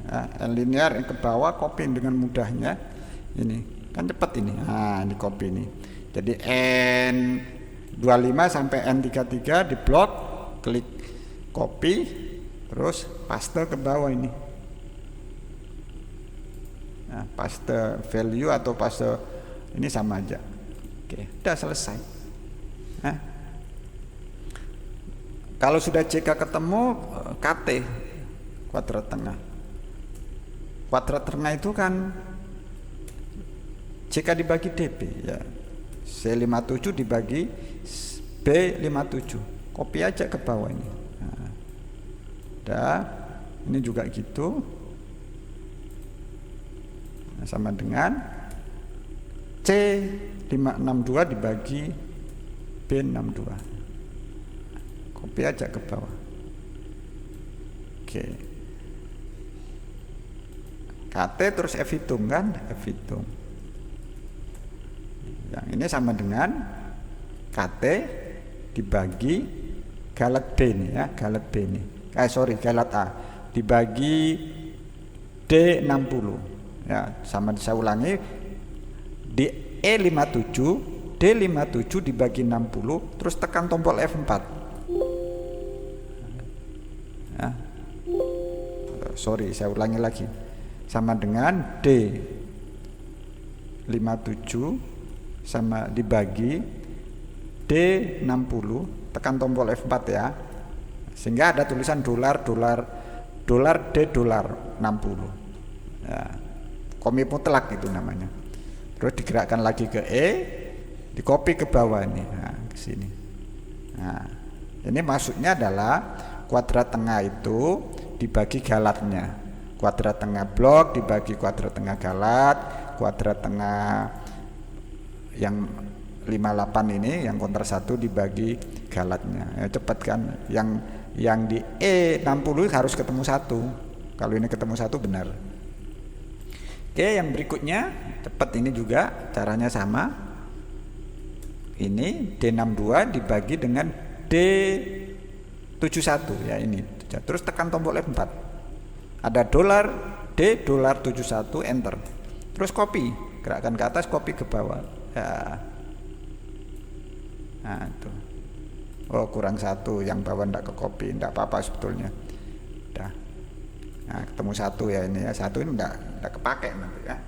Nah, linear yang ke bawah copy dengan mudahnya. Ini kan cepat ini. Nah, ini copy ini. Jadi N25 sampai N33 di blok, klik copy, terus paste ke bawah ini. Nah, paste value atau paste ini sama aja. Oke, udah selesai. Nah, kalau sudah JK ketemu, KT kuadrat tengah. Kuadrat tengah itu kan JK dibagi DB ya. C57 dibagi B57. Copy aja ke bawah ini. Nah, dah, ini juga gitu. Nah, sama dengan C562 dibagi B62. Copy aja ke bawah. Oke. KT terus F hitung kan? F hitung. Yang ini sama dengan KT dibagi galat B ini ya, galat B ini. Galat A dibagi D60. Ya, sama saya ulangi, di E57 D57 dibagi 60, terus tekan tombol F4 ya. Sorry, saya ulangi lagi, sama dengan D57 sama dibagi D60, tekan tombol F4 ya, sehingga ada tulisan dolar D dolar 60 ya. Komi mutlak itu namanya. Terus digerakkan lagi ke E, di copy ke bawah ini, nah, ke sini. Nah, ini maksudnya adalah kuadrat tengah itu dibagi galatnya. Kuadrat tengah blok dibagi kuadrat tengah galat, kuadrat tengah yang 58 ini yang kontra 1 dibagi galatnya. Ya, cepat kan? Yang di E60 harus ketemu 1. Kalau ini ketemu 1 benar. Oke, yang berikutnya cepat, ini juga caranya sama. Ini D62 dibagi dengan D71 ya, ini. Terus tekan tombol F4. Ada dolar D dolar 71, enter. Terus copy, gerakkan ke atas, copy ke bawah. Ya. Nah, itu. Oh, kurang 1, yang bawah enggak ke copy, enggak apa-apa sebetulnya. Udah. Nah, ketemu 1 ya ini ya. 1 ini enggak kepake nanti ya.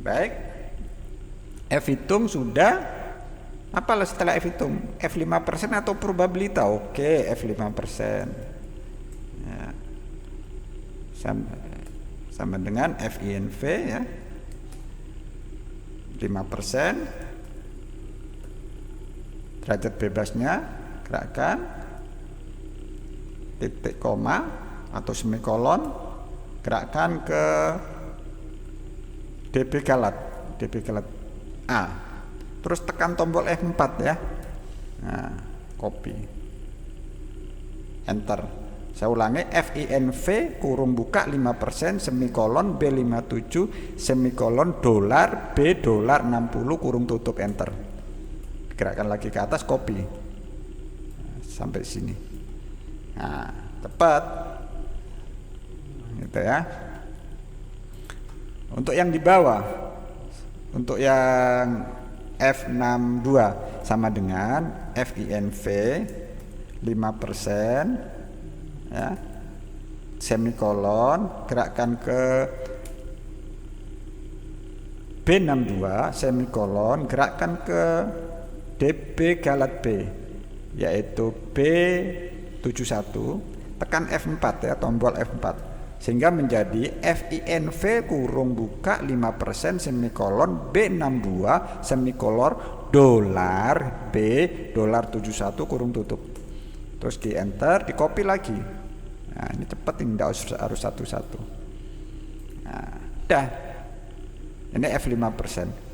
Baik. F hitung sudah. Apalah setelah F hitung? F5% atau probabilitas? Oke, F5%. Ya. Sama dengan FINV ya. 5%. Derajat bebasnya gerakkan titik koma atau semikolon, gerakkan ke DB galat A, terus tekan tombol F4 ya. Nah, copy, enter. Saya ulangi, FINV kurung buka 5% semikolon B57 semikolon dolar B dolar 60 kurung tutup, enter. Gerakkan lagi ke atas, copy. Nah, sampai sini. Nah, tepat. Gitu ya. Untuk yang di bawah, untuk yang F62 sama dengan FINV 5% ya, semikolon, gerakkan ke B62 semikolon, gerakkan ke DB galat B yaitu B71, tekan F4 ya, tombol F4, sehingga menjadi FINV kurung buka 5% semikolon B62 semikolon dolar B dolar 71 kurung tutup, terus di enter, di copy lagi. Nah, ini cepat, ini harus satu-satu. Nah, dah, ini F5%.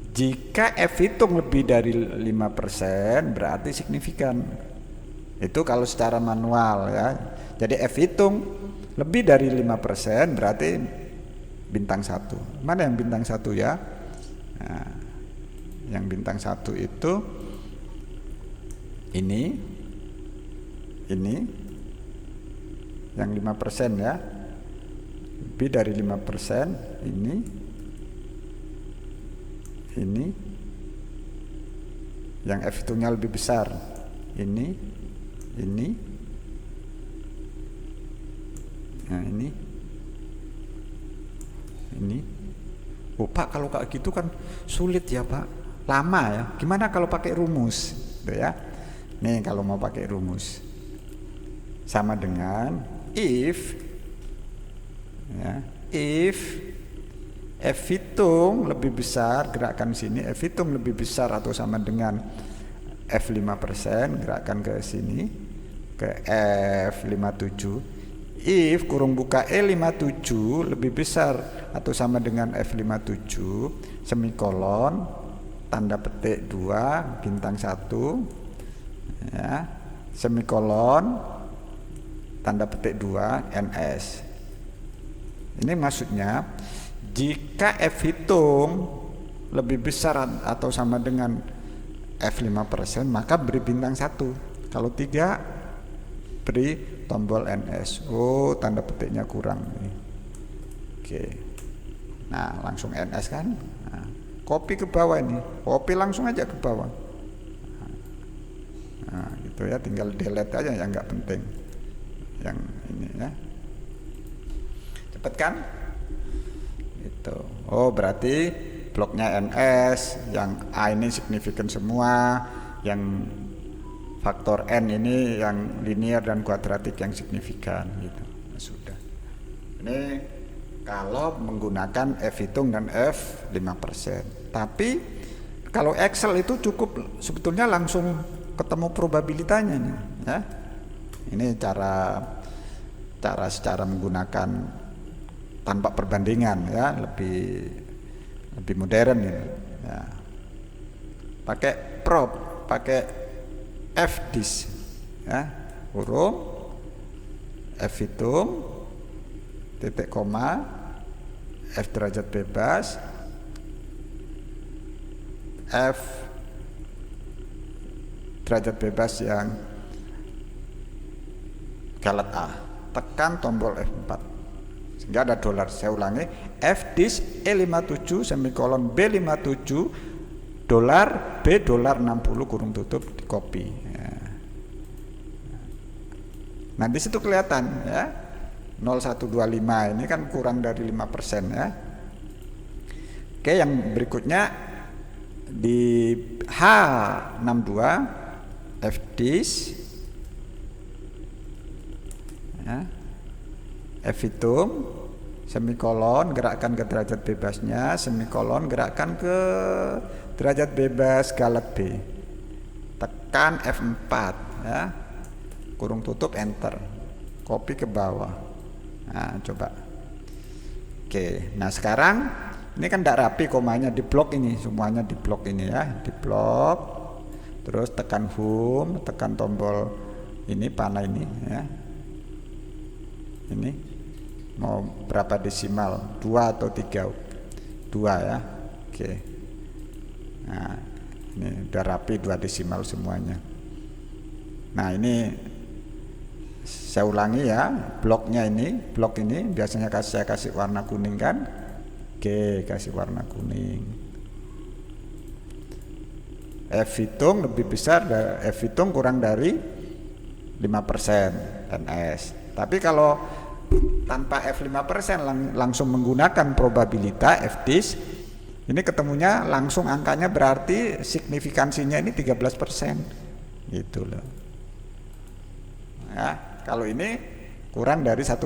Jika F hitung lebih dari 5% berarti signifikan. Itu kalau secara manual ya. Jadi F hitung lebih dari 5% berarti bintang 1. Mana yang bintang 1 ya? Nah, yang bintang 1 itu ini yang 5% ya. Lebih dari 5% ini yang F hitungnya lebih besar ini nah ini Pak, kalau kayak gitu kan sulit ya Pak, lama ya. Gimana kalau pakai rumus gitu ya. Nih kalau mau pakai rumus sama dengan if F hitung lebih besar, gerakan sini F hitung lebih besar atau sama dengan F 5%, gerakan ke sini ke F 57. If kurung buka E57 lebih besar atau sama dengan F57 semikolon tanda petik 2 bintang 1 ya, semikolon tanda petik 2 NS. Ini maksudnya jika F hitung lebih besar atau sama dengan F 5% maka beri bintang 1. Kalau 3 beri tombol NS. Oh, tanda petiknya kurang nih. Oke. Nah, langsung NS kan. Nah, copy ke bawah ini. Copy langsung aja ke bawah. Nah, gitu ya, tinggal delete aja yang nggak penting. Yang ini ya. Cepet kan? Itu. Oh, berarti bloknya NS, yang A ini signifikan semua, yang faktor N ini yang linear dan kuadratik yang signifikan gitu. Nah, sudah. Ini kalau menggunakan F hitung dan F 5%. Tapi kalau Excel itu cukup sebetulnya langsung ketemu probabilitanya nih, ya. Ini cara secara menggunakan tanpa perbandingan ya, lebih modern ini. Ya. Pakai prop, pakai FDIS ya, huruf F hitung titik koma F derajat bebas F derajat bebas yang galet A, tekan tombol F4 sehingga ada dolar. Saya ulangi, FDIS E57 semikolon B57 dolar B dolar 60 kurung tutup, di copy ya. Nah di situ kelihatan ya 0125 ini kan kurang dari 5% ya. Oke, yang berikutnya di H62 FDIS ya, F hitung semikolon gerakkan ke derajat bebasnya semikolon gerakkan ke derajat bebas galet B, tekan F4 ya, kurung tutup enter, copy ke bawah. Nah coba. Oke, nah sekarang ini kan tidak rapi komanya, di blok ini semuanya, di blok ini ya, di blok, terus tekan home, tekan tombol ini panah ini ya, ini mau berapa desimal, 2 atau 3? 2 ya. Oke. Nah, ini udah rapi 2 desimal semuanya. Nah, ini saya ulangi ya, bloknya ini, blok ini biasanya saya kasih warna kuning kan? Oke, kasih warna kuning. F hitung lebih besar, F hitung kurang dari 5% NS. Tapi kalau tanpa F 5% langsung menggunakan probabilitas FDIS, ini ketemunya langsung angkanya berarti signifikansinya ini 13% gitu loh ya. Kalau ini kurang dari 1%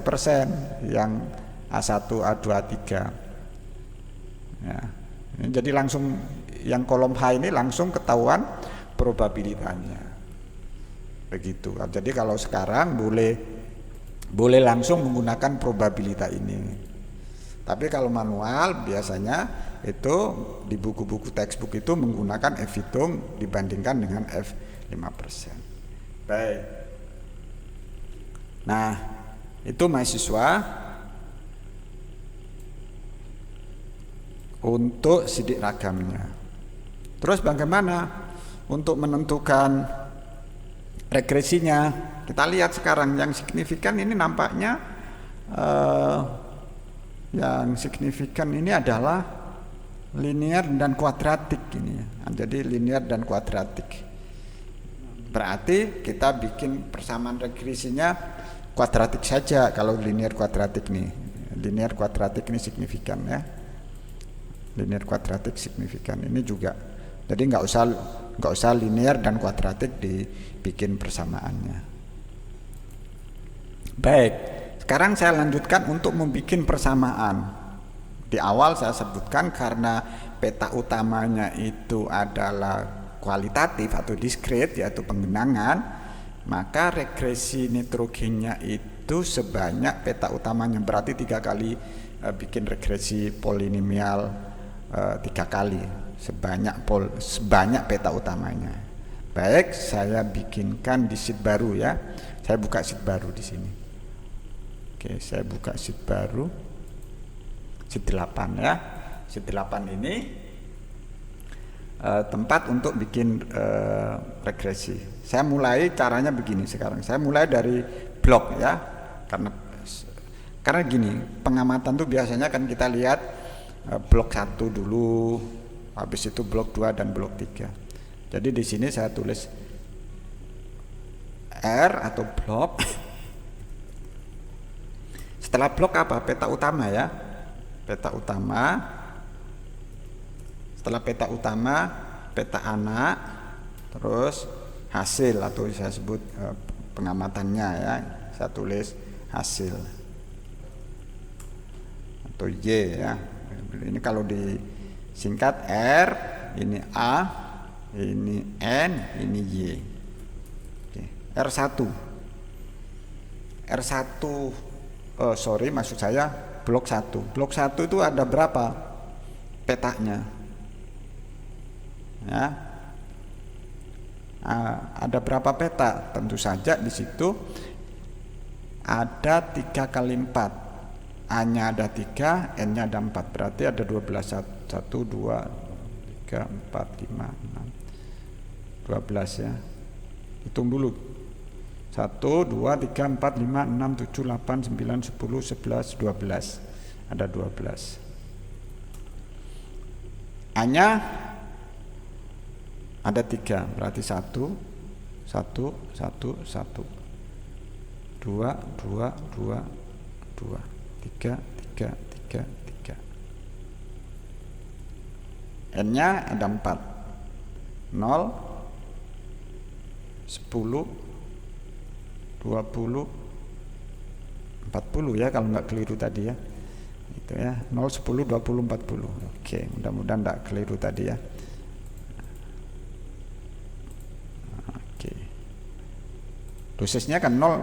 yang A1, A2, A3 ya. Jadi langsung yang kolom H ini langsung ketahuan probabilitasnya begitu. Jadi kalau sekarang boleh langsung menggunakan probabilitas ini. Tapi kalau manual biasanya itu di buku-buku textbook itu menggunakan F hitung dibandingkan dengan F 5%. Baik. Nah, itu mahasiswa untuk sidik ragamnya. Terus bagaimana untuk menentukan regresinya? Kita lihat sekarang yang signifikan ini nampaknya yang signifikan ini adalah linear dan kuadratik ini. Jadi linear dan kuadratik. Berarti kita bikin persamaan regresinya kuadratik saja kalau linear kuadratik nih. Linear kuadratik ini signifikan ya. Linear kuadratik signifikan ini juga. Jadi nggak usah linear dan kuadratik dibikin persamaannya. Baik, sekarang saya lanjutkan untuk membuat persamaan. Di awal saya sebutkan karena peta utamanya itu adalah kualitatif atau diskrit, yaitu penggenangan, maka regresi nitrogennya itu sebanyak peta utamanya, berarti 3 kali bikin regresi polinomial 3 kali sebanyak peta utamanya. Baik, saya bikinkan di sheet baru ya. Saya buka sheet baru di sini. Oke, saya buka sheet baru. Sheet 8 ya. Sheet 8 ini tempat untuk bikin regresi. Saya mulai caranya begini sekarang. Saya mulai dari blok ya. Karena gini, pengamatan tuh biasanya kan kita lihat blok 1 dulu, habis itu blok 2 dan blok 3. Jadi di sini saya tulis R atau blok. Setelah blok apa? Peta utama ya. Peta utama. Setelah peta utama, peta anak, terus hasil atau saya sebut pengamatannya ya. Saya tulis hasil atau Y ya. Ini kalau disingkat R, ini A, ini N, ini Y. Oke. R1. Maksud saya blok 1. Blok 1 itu ada berapa petanya? Ya. Ada berapa peta? Tentu saja di situ ada 3 kali 4. A-nya ada 3, N-nya ada 4, berarti ada 12. 1, 2, 3, 4, 5, 6, 12 ya. Hitung dulu. 1, 2, 3, 4, 5, 6, 7, 8, 9, 10, 11, 12. Ada 12. A-nya ada 3, berarti 1, 1, 1, 1. 2, 2, 2, 2. 3, 3, 3, 3. N-nya ada 4. 0, 10, 20, 40 ya kalau nggak keliru tadi ya. Itu ya, 0, 10, 20, 40. Oke, mudah-mudahan nggak keliru tadi ya. Oke. Dosisnya kan 0,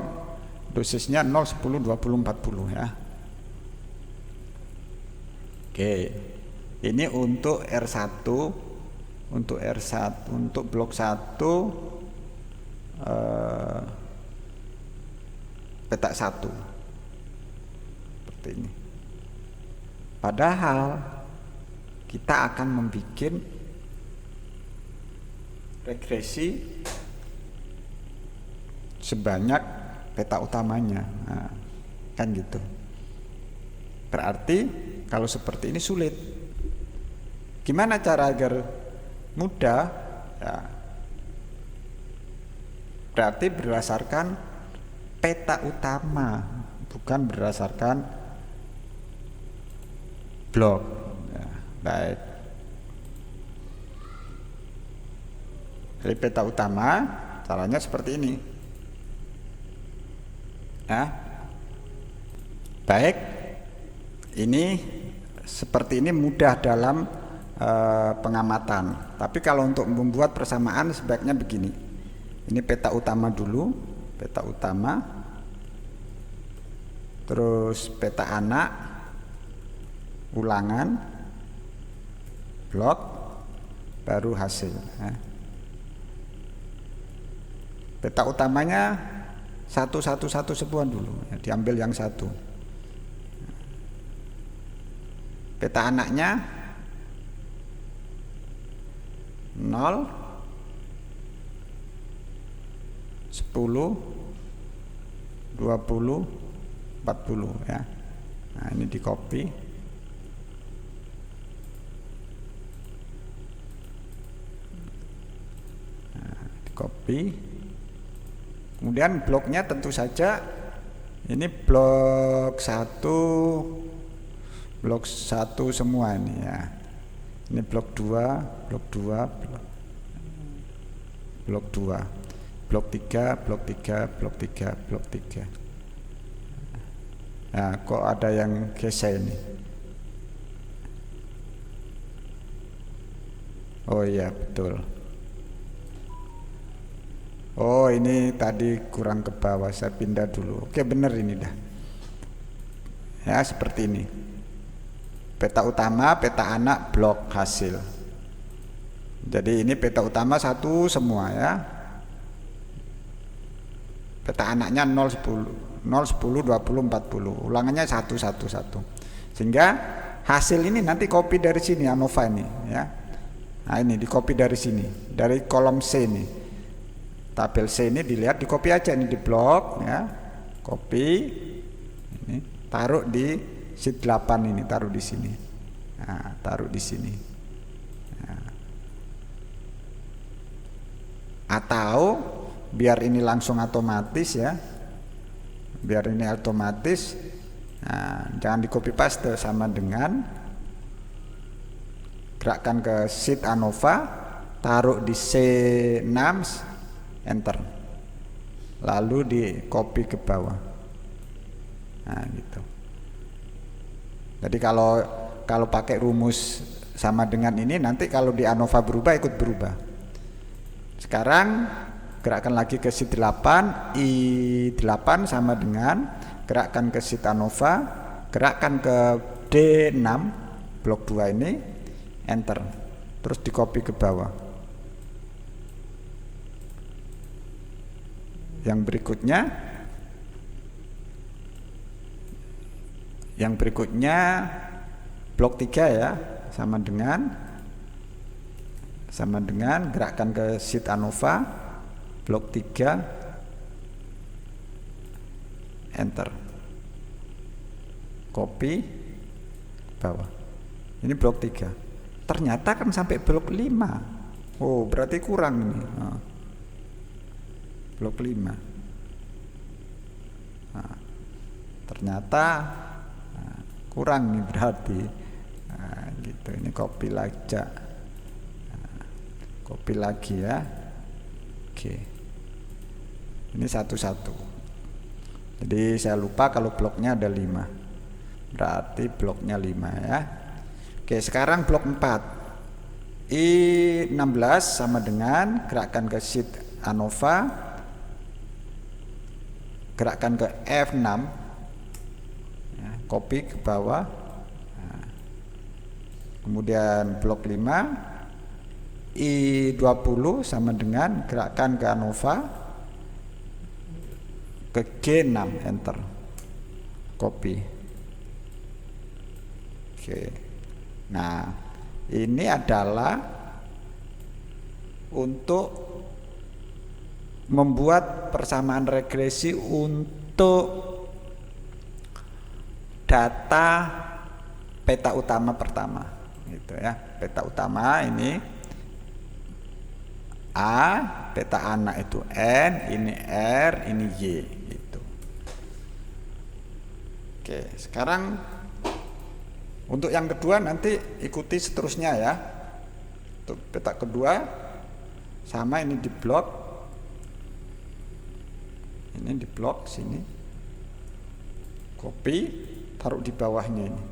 dosisnya 0, 10, 20, 40 ya. Oke, ini untuk R1, untuk blok 1 peta 1 seperti ini. Padahal kita akan membuat regresi sebanyak peta utamanya, nah, kan gitu. Berarti kalau seperti ini sulit. Gimana cara agar mudah? Ya. Berarti berdasarkan peta utama, bukan berdasarkan blok. Ya, baik. Dari peta utama, caranya seperti ini. Nah, baik. Ini seperti ini mudah dalam pengamatan. Tapi kalau untuk membuat persamaan sebaiknya begini. Ini peta utama dulu, peta utama. Terus peta anak, ulangan, blok, baru hasil. Peta utamanya satu sepuan dulu ya, diambil yang satu. Peta anaknya 0, 10, 20, 40 ya. Nah, ini di copy. Nah, di copy. Kemudian bloknya tentu saja ini blok 1 semua ini ya. Ini blok 2, blok 2, blok 2, blok 3, blok 3, blok 3, blok 3. Nah, kok ada yang geser ini? Oh iya, betul. Oh, ini tadi kurang ke bawah, saya pindah dulu. Oke, bener ini dah. Ya, seperti ini. Peta utama, peta anak, blok hasil. Jadi ini peta utama 1 semua ya. Peta anaknya 0, 10, 20, 40. Ulangannya 1. Sehingga hasil ini nanti copy dari sini ANOVA ini ya. Nah, ini di copy dari sini, dari kolom C ini. Tabel C ini dilihat, di copy aja ini di blok ya. Copy. Ini taruh di sheet 8 ini, taruh di sini. Nah, taruh di sini. Nah. Atau biar ini langsung otomatis ya. Biar ini otomatis. Nah, jangan di copy paste, sama dengan gerakkan ke sheet ANOVA, taruh di C6, enter. Lalu di copy ke bawah. Nah, gitu. Jadi kalau pakai rumus sama dengan ini, nanti kalau di ANOVA berubah, ikut berubah. Sekarang gerakkan lagi ke sheet 8, I8 sama dengan gerakkan ke sheet ANOVA, gerakkan ke D6 blok 2 ini, enter. Terus di copy ke bawah. Yang berikutnya blok 3 ya, sama dengan gerakkan ke sheet ANOVA blok 3, enter. Copy bawah. Ini blok 3. Ternyata kan sampai blok 5. Oh, berarti kurang ini. Nah, blok 5. Nah, ternyata kurang nih berarti. Nah, gitu. Ini copy lagi. Nah, copy lagi ya. Oke. Ini satu-satu. Jadi saya lupa kalau bloknya ada 5. Berarti bloknya 5 ya. Oke, sekarang blok 4. I16 sama dengan gerakkan ke sheet ANOVA, gerakkan ke F6 ya, copy ke bawah. Nah, kemudian blok 5 I20 sama dengan gerakkan ke ANOVA ke G6, enter. Copy. Oke. Nah, ini adalah untuk membuat persamaan regresi untuk data peta utama pertama, gitu ya. Peta utama ini A, peta anak itu N, ini R, ini Y, gitu. Oke, sekarang untuk yang kedua nanti ikuti seterusnya ya. Untuk peta kedua sama, ini di blok. Ini di blok sini. Copy, taruh di bawahnya ini.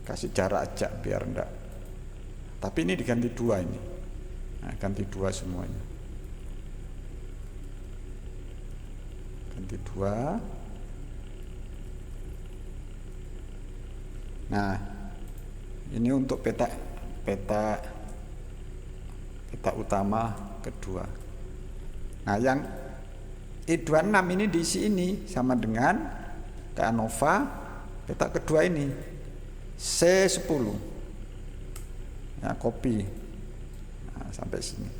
Kasih jarak aja biar enggak. Tapi ini diganti 2 ini. Nah, ganti 2 semuanya. Ganti 2. Nah, ini untuk peta utama kedua. Nah, E26 ini diisi ini sama dengan ke ANOVA peta kedua ini C10 ya, copy sampai sini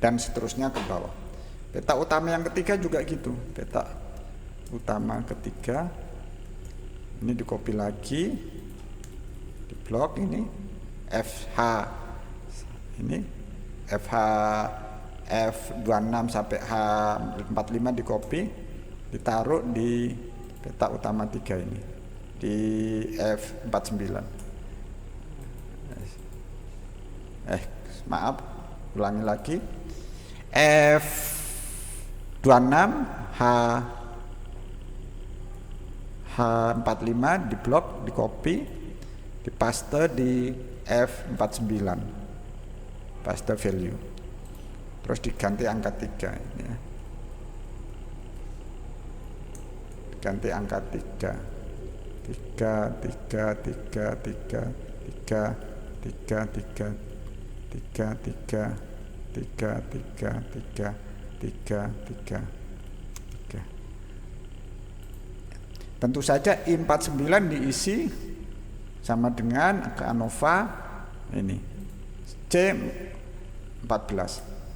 dan seterusnya ke bawah. Peta utama yang ketiga juga gitu, peta utama ketiga ini di copy lagi di blok ini FH ini FH F26 sampai H45 di copy ditaruh di peta utama 3 ini di F49. Maaf, ulangi lagi. F26 H45 di blok, di copy, di paste di F49. Paste value. Terus diganti angka 3 ini ya. Ganti angka 3 Tentu saja I49 diisi sama dengan ke ANOVA ini C14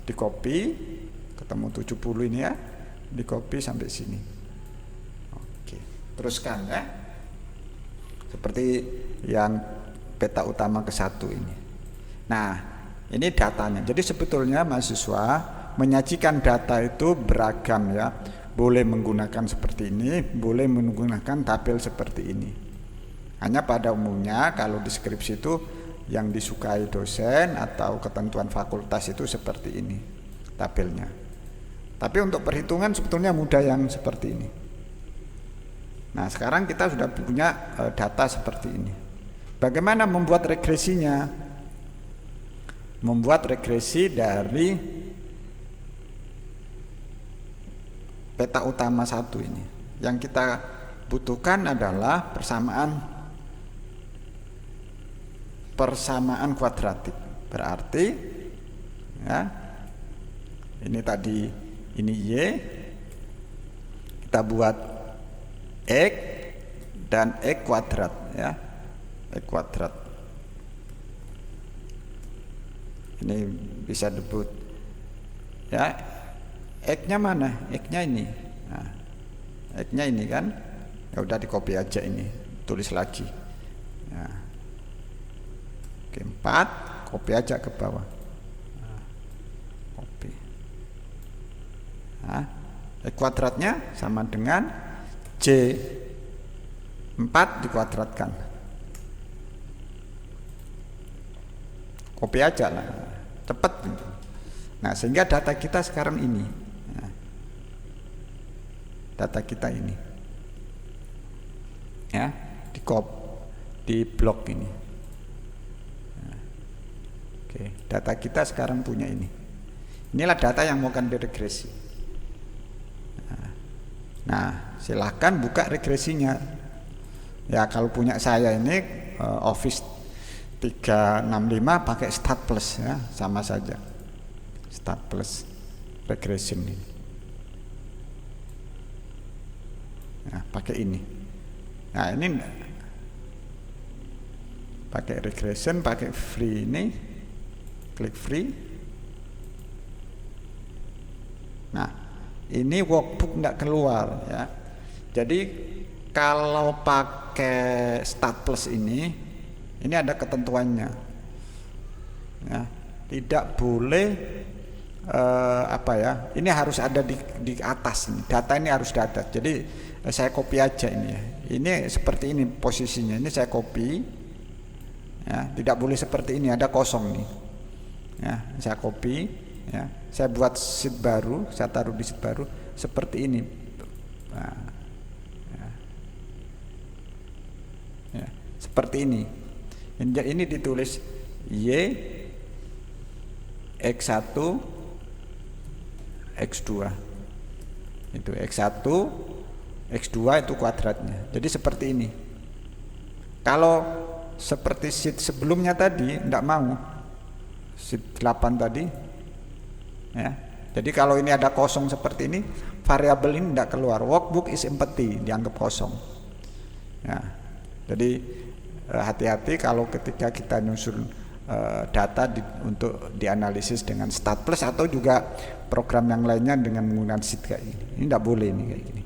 di copy ketemu 70 ini ya, di copy sampai sini. Oke, teruskan ya. Seperti yang peta utama ke-1 ini. Nah, ini datanya. Jadi sebetulnya mahasiswa menyajikan data itu beragam ya. Boleh menggunakan seperti ini, boleh menggunakan tabel seperti ini. Hanya pada umumnya kalau di skripsi itu yang disukai dosen atau ketentuan fakultas itu seperti ini tabelnya. Tapi untuk perhitungan sebetulnya mudah yang seperti ini. Nah, sekarang kita sudah punya data seperti ini. Bagaimana membuat regresinya? Membuat regresi dari peta utama 1 ini. Yang kita butuhkan adalah persamaan kuadratik. Berarti ya, ini tadi ini Y, kita buat X dan X kuadrat ya, X kuadrat. Ini bisa disebut ya, X-nya mana? X-nya ini. Nah, X-nya ini kan, ya udah di copy aja ini, tulis lagi. Nah, oke, 4, copy aja ke bawah. Nah, copy. Nah, X kuadratnya sama dengan J4 dikuadratkan. Copy aja lah, cepat gitu. Nah, sehingga data kita sekarang ini. Nah, data kita ini. Ya, di blok ini. Nah, oke, data kita sekarang punya ini. Inilah data yang mau akan diregresi. Nah, silahkan buka regresinya. Ya, kalau punya saya ini Office 365 pakai Stat Plus ya, sama saja. Stat Plus regression ini. Nah, pakai ini. Nah, ini pakai regression, pakai free ini. Klik free. Nah, ini workbook enggak keluar ya. Jadi kalau pakai Stat Plus ini ada ketentuannya ya, tidak boleh ini harus ada di atas ini. Data ini harus ada. Jadi saya copy aja ini ya. Ini seperti ini posisinya. Ini saya copy ya, tidak boleh seperti ini, ada kosong nih ya. Saya copy ya, saya buat sheet baru, saya taruh di sheet baru seperti ini. Nah, ya, seperti ini. Ini ditulis Y X1 X2 itu X1 X2 itu kuadratnya. Jadi seperti ini. Kalau seperti sheet sebelumnya tadi enggak mau, sheet 8 tadi ya. Jadi kalau ini ada kosong seperti ini, variabel ini tidak keluar. Workbook is empty, dianggap kosong. Ya, jadi hati-hati kalau ketika kita nyusun data untuk dianalisis dengan StatPlus atau juga program yang lainnya dengan menggunakan sheet kayak ini. Ini tidak boleh nih kayak gini.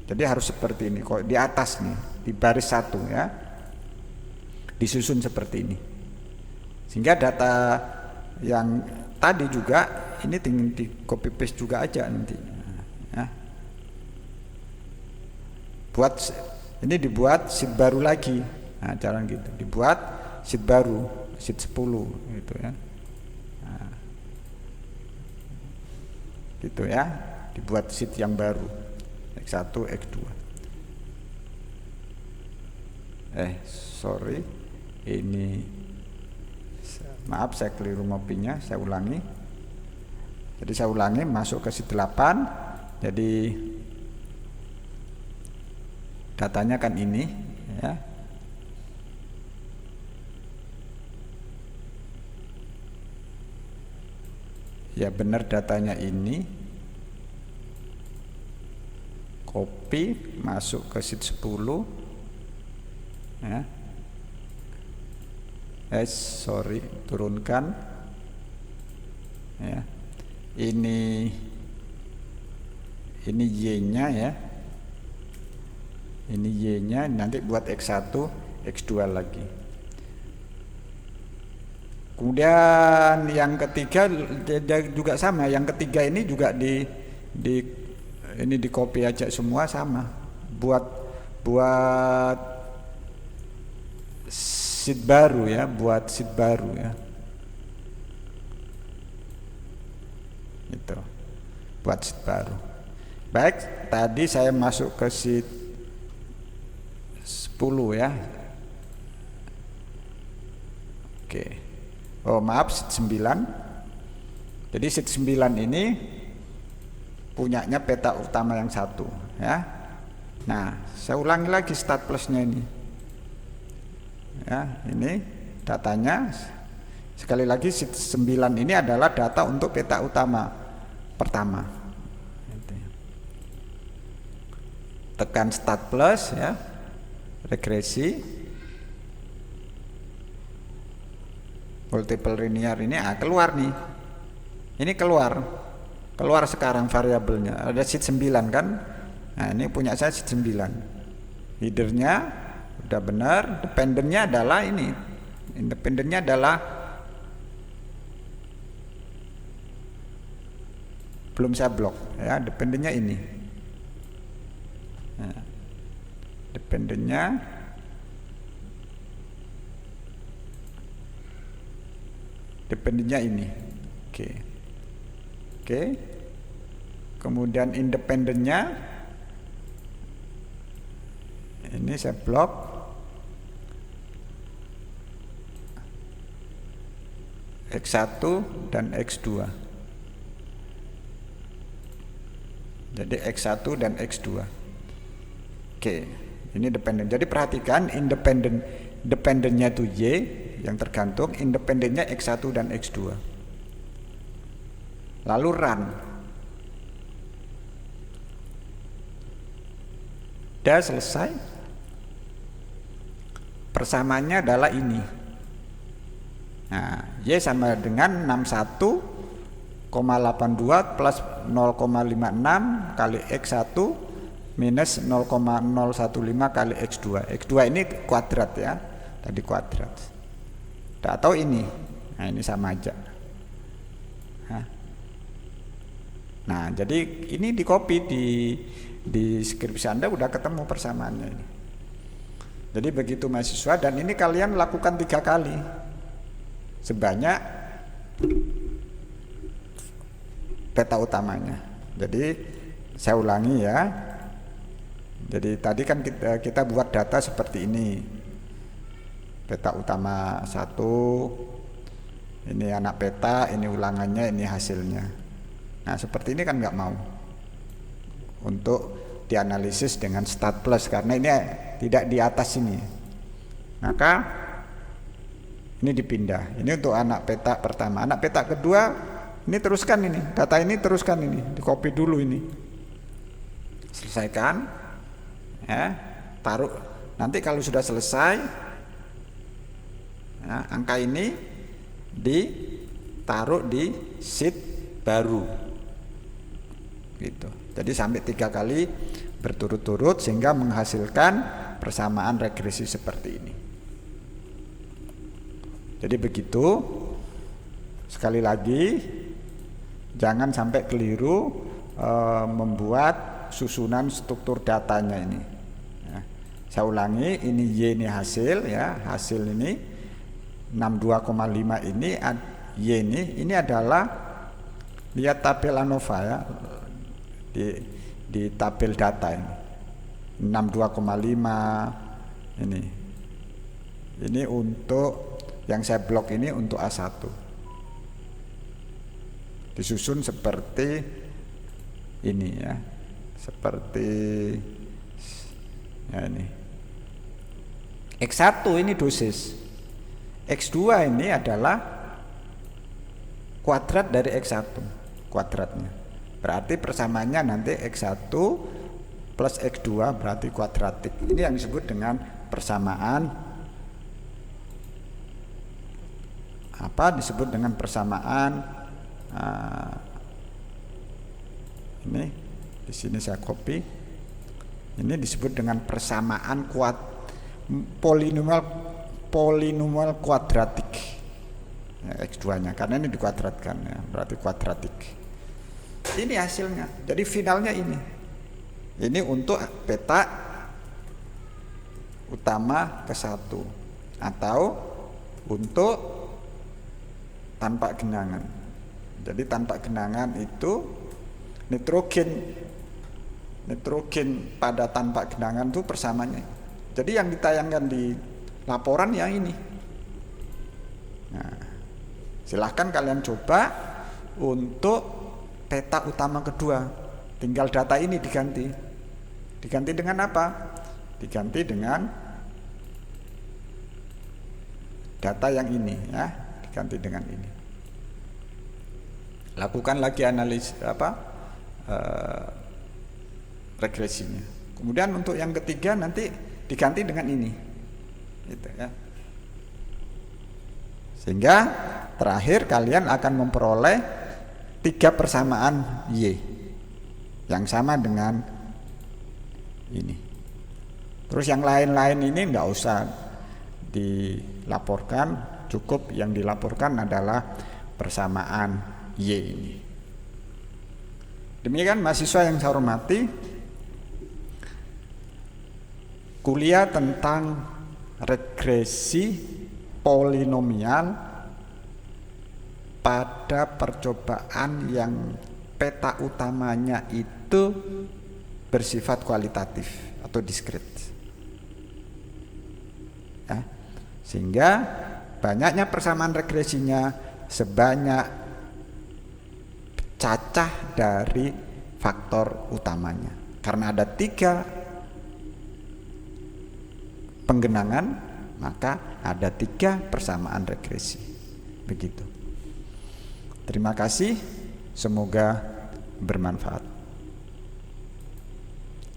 Jadi harus seperti ini, kok di atas nih, di baris 1 ya, disusun seperti ini. Sehingga data yang tadi juga ini tinggal di copy paste juga aja nanti. Ya. Ini dibuat sheet baru lagi. Nah, cara gitu, dibuat sheet baru, sheet 10 gitu ya. Nah, gitu ya, dibuat sheet yang baru X1, X2. Sorry, ini maaf saya keliru mappingnya, saya ulangi. Jadi saya ulangi, masuk ke sheet 8. Jadi datanya kan ini ya. Ya benar, datanya ini. Copy masuk ke sheet 10 ya. Sorry, turunkan ya. Ini Y-nya ya. Ini Y-nya, nanti buat X1, X2 lagi. Kemudian yang ketiga juga sama. Yang ketiga ini juga ini di copy aja semua sama. Buat sheet baru ya, buat sheet baru ya. Itu. Buat sheet baru. Baik, tadi saya masuk ke sheet 10 ya. Oke. Oh maaf, sheet 9. Jadi sheet 9 ini punyanya peta utama yang 1 ya. Nah, saya ulangi lagi StatPlusnya ini. Ya, ini datanya. Sekali lagi sheet 9 ini adalah data untuk peta utama pertama. Tekan StatPlus ya. Regresi. Multiple linear ini keluar nih. Ini keluar sekarang variabelnya. Ada sheet 9 kan? Nah, ini punya saya sheet 9. Headernya udah benar, dependennya adalah ini. Independennya adalah belum saya blok ya, dependennya ini. Nah, dependennya ini. Oke. Kemudian independennya ini saya blok. X1 dan X2. Jadi X1 dan X2. Oke, ini dependen. Jadi perhatikan dependennya itu Y yang tergantung, independennya X1 dan X2. Lalu run. Udah selesai. Persamaannya adalah ini. Nah, Y sama dengan 61,82 plus 0,56 kali X1 minus 0,015 kali X2. X2 ini kuadrat ya, tadi kuadrat. Atau ini, nah ini sama aja. Nah, jadi ini di copy di skripsi Anda udah ketemu persamaannya ini. Jadi begitu mahasiswa, dan ini kalian lakukan 3 kali. Sebanyak peta utamanya. Jadi saya ulangi ya. Jadi tadi kan kita buat data seperti ini. Peta utama 1, ini anak peta, ini ulangannya, ini hasilnya. Nah seperti ini kan nggak mau untuk dianalisis dengan StatPlus karena ini tidak di atas ini. Maka ini dipindah. Ini untuk anak peta pertama. Anak peta kedua ini teruskan ini. Data ini teruskan ini. Di copy dulu ini. selesaikan, ya, taruh. Nanti kalau sudah selesai, ya, angka ini ditaruh di sheet baru, gitu. Jadi sampai 3 kali berturut-turut sehingga menghasilkan persamaan regresi seperti ini. Jadi begitu. Sekali lagi, jangan sampai keliru membuat susunan struktur datanya ini. Ya, saya ulangi, ini Y ini hasil, ya, hasil ini 62,5 ini Y ini adalah, lihat tabel ANOVA, ya, di tabel data ini 62,5 ini untuk yang saya blok ini untuk A1. Disusun seperti ini, ya, seperti, ya, ini X1 ini dosis, X2 ini adalah kuadrat dari X1 kuadratnya, berarti persamaannya nanti X1 plus X2 berarti kuadratik. Ini yang disebut dengan persamaan, disebut dengan persamaan. Ini di sini saya copy. Ini disebut dengan persamaan polinomial kuadratik, ya, X2-nya, karena ini dikuadratkan, ya, berarti kuadratik. Ini hasilnya. Jadi finalnya ini untuk peta utama ke-1 atau untuk tanpa genangan. Jadi tanpa genangan itu nitrogen pada tanpa genangan itu persamanya. Jadi yang ditayangkan di laporan yang ini. Nah, silahkan kalian coba untuk peta utama kedua. Tinggal data ini diganti. Diganti dengan apa? Diganti dengan data yang ini, ya. Diganti dengan ini. Lakukan lagi analisis regresinya. Kemudian untuk yang ketiga nanti diganti dengan ini, gitu, ya. Sehingga terakhir kalian akan memperoleh 3 persamaan Y yang sama dengan ini. Terus yang lain-lain ini enggak usah dilaporkan, cukup yang dilaporkan adalah persamaan Y ini. Demikian mahasiswa yang saya hormati, kuliah tentang regresi polinomial pada percobaan yang peta utamanya itu bersifat kualitatif atau diskrit, ya. Sehingga banyaknya persamaan regresinya sebanyak cacah dari faktor utamanya. Karena ada 3 penggenangan, maka ada 3 persamaan regresi. Begitu. Terima kasih, semoga bermanfaat.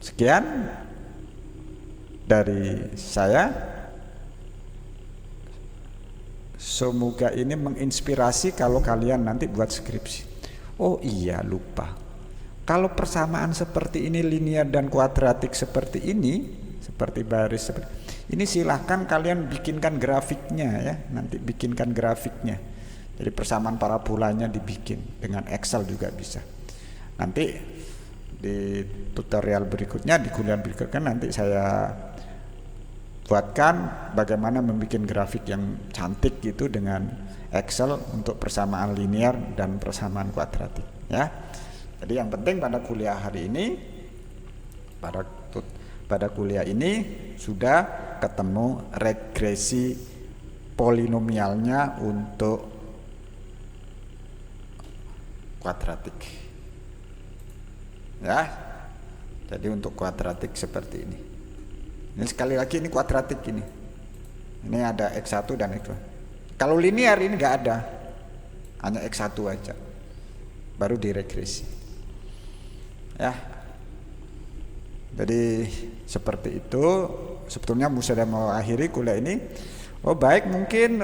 Sekian dari saya. Semoga ini menginspirasi kalau kalian nanti buat skripsi. Oh iya, lupa. Kalau persamaan seperti ini, linear dan kuadratik seperti ini, seperti baris seperti ini, silahkan kalian bikinkan grafiknya, ya. Nanti bikinkan grafiknya. Jadi persamaan parabolanya dibikin dengan Excel juga bisa. Nanti di tutorial berikutnya, di kuliah berikutnya nanti saya buatkan bagaimana membuat grafik yang cantik gitu dengan Excel untuk persamaan linear dan persamaan kuadratik, ya. Jadi yang penting pada kuliah hari ini, pada kuliah ini sudah ketemu regresi polinomialnya untuk kuadratik, ya. Jadi untuk kuadratik seperti ini. Ini sekali lagi ini kuadratik ini. Ini ada X1 dan X2. Kalau linear ini enggak ada. Hanya X1 aja. Baru diregresi. Ya. Jadi seperti itu. Sebetulnya sudah mau akhiri kuliah ini. Oh baik, mungkin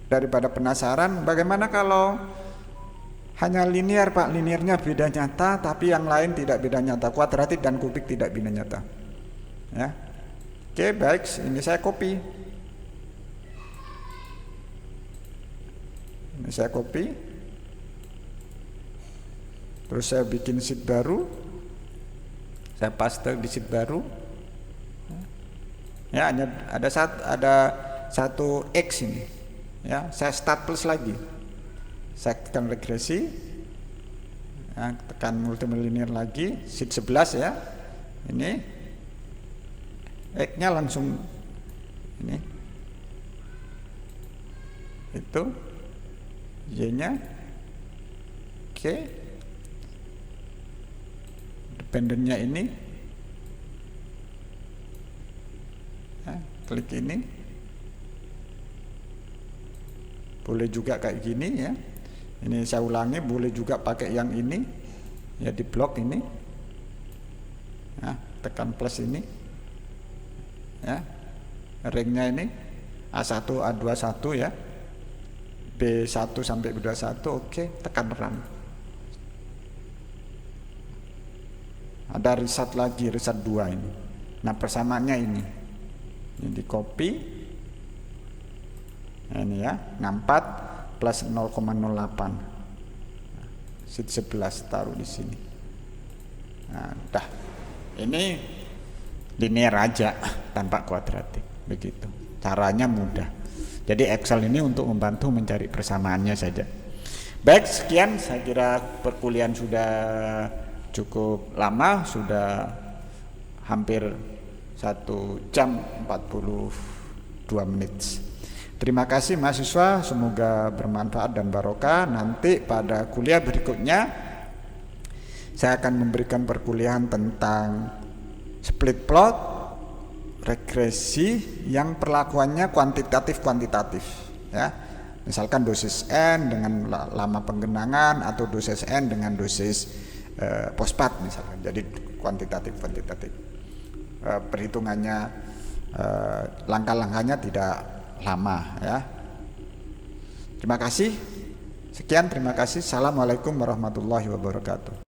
daripada penasaran, bagaimana kalau hanya linear Pak, linearnya beda nyata, tapi yang lain tidak beda nyata, kuadratik dan kubik tidak beda nyata. Ya, oke baik, ini saya copy. Ini saya copy. Terus saya bikin sheet baru. Saya paste di sheet baru. Ya, hanya ada satu X ini. Ya, saya start plus lagi. Saya tekan regresi. Ya, tekan multilinear lagi, sheet 11 ya. Ini X-nya langsung ini. Itu Y-nya. Oke. Dependennya ini. Ya, klik ini. Boleh juga kayak gini ya. Ini saya ulangi, boleh juga pakai yang ini. Ya, di blok ini. Ya, tekan plus ini. Ya. Ringnya ini A1 A21 ya. B1 sampai B21, oke, tekan run. Ada reset lagi, reset 2 ini. Nah, persamaannya ini di copy. Nah, ini ya, 64 plus 0,08. Sheet 11 taruh di sini. Nah, dah. Ini linear aja tanpa kuadratik, begitu. Caranya mudah. Jadi Excel ini untuk membantu mencari persamaannya saja. Baik, sekian, saya kira perkuliahan sudah cukup lama, sudah hampir 1 jam 42 menit. Terima kasih mahasiswa, semoga bermanfaat dan barokah. Nanti pada kuliah berikutnya saya akan memberikan perkuliahan tentang split plot, regresi yang perlakuannya kuantitatif ya. Misalkan dosis N dengan lama penggenangan atau dosis N dengan dosis pospat misalkan. Jadi kuantitatif. Perhitungannya langkah-langkahnya tidak lama ya. Terima kasih. Sekian, terima kasih. Assalamualaikum warahmatullahi wabarakatuh.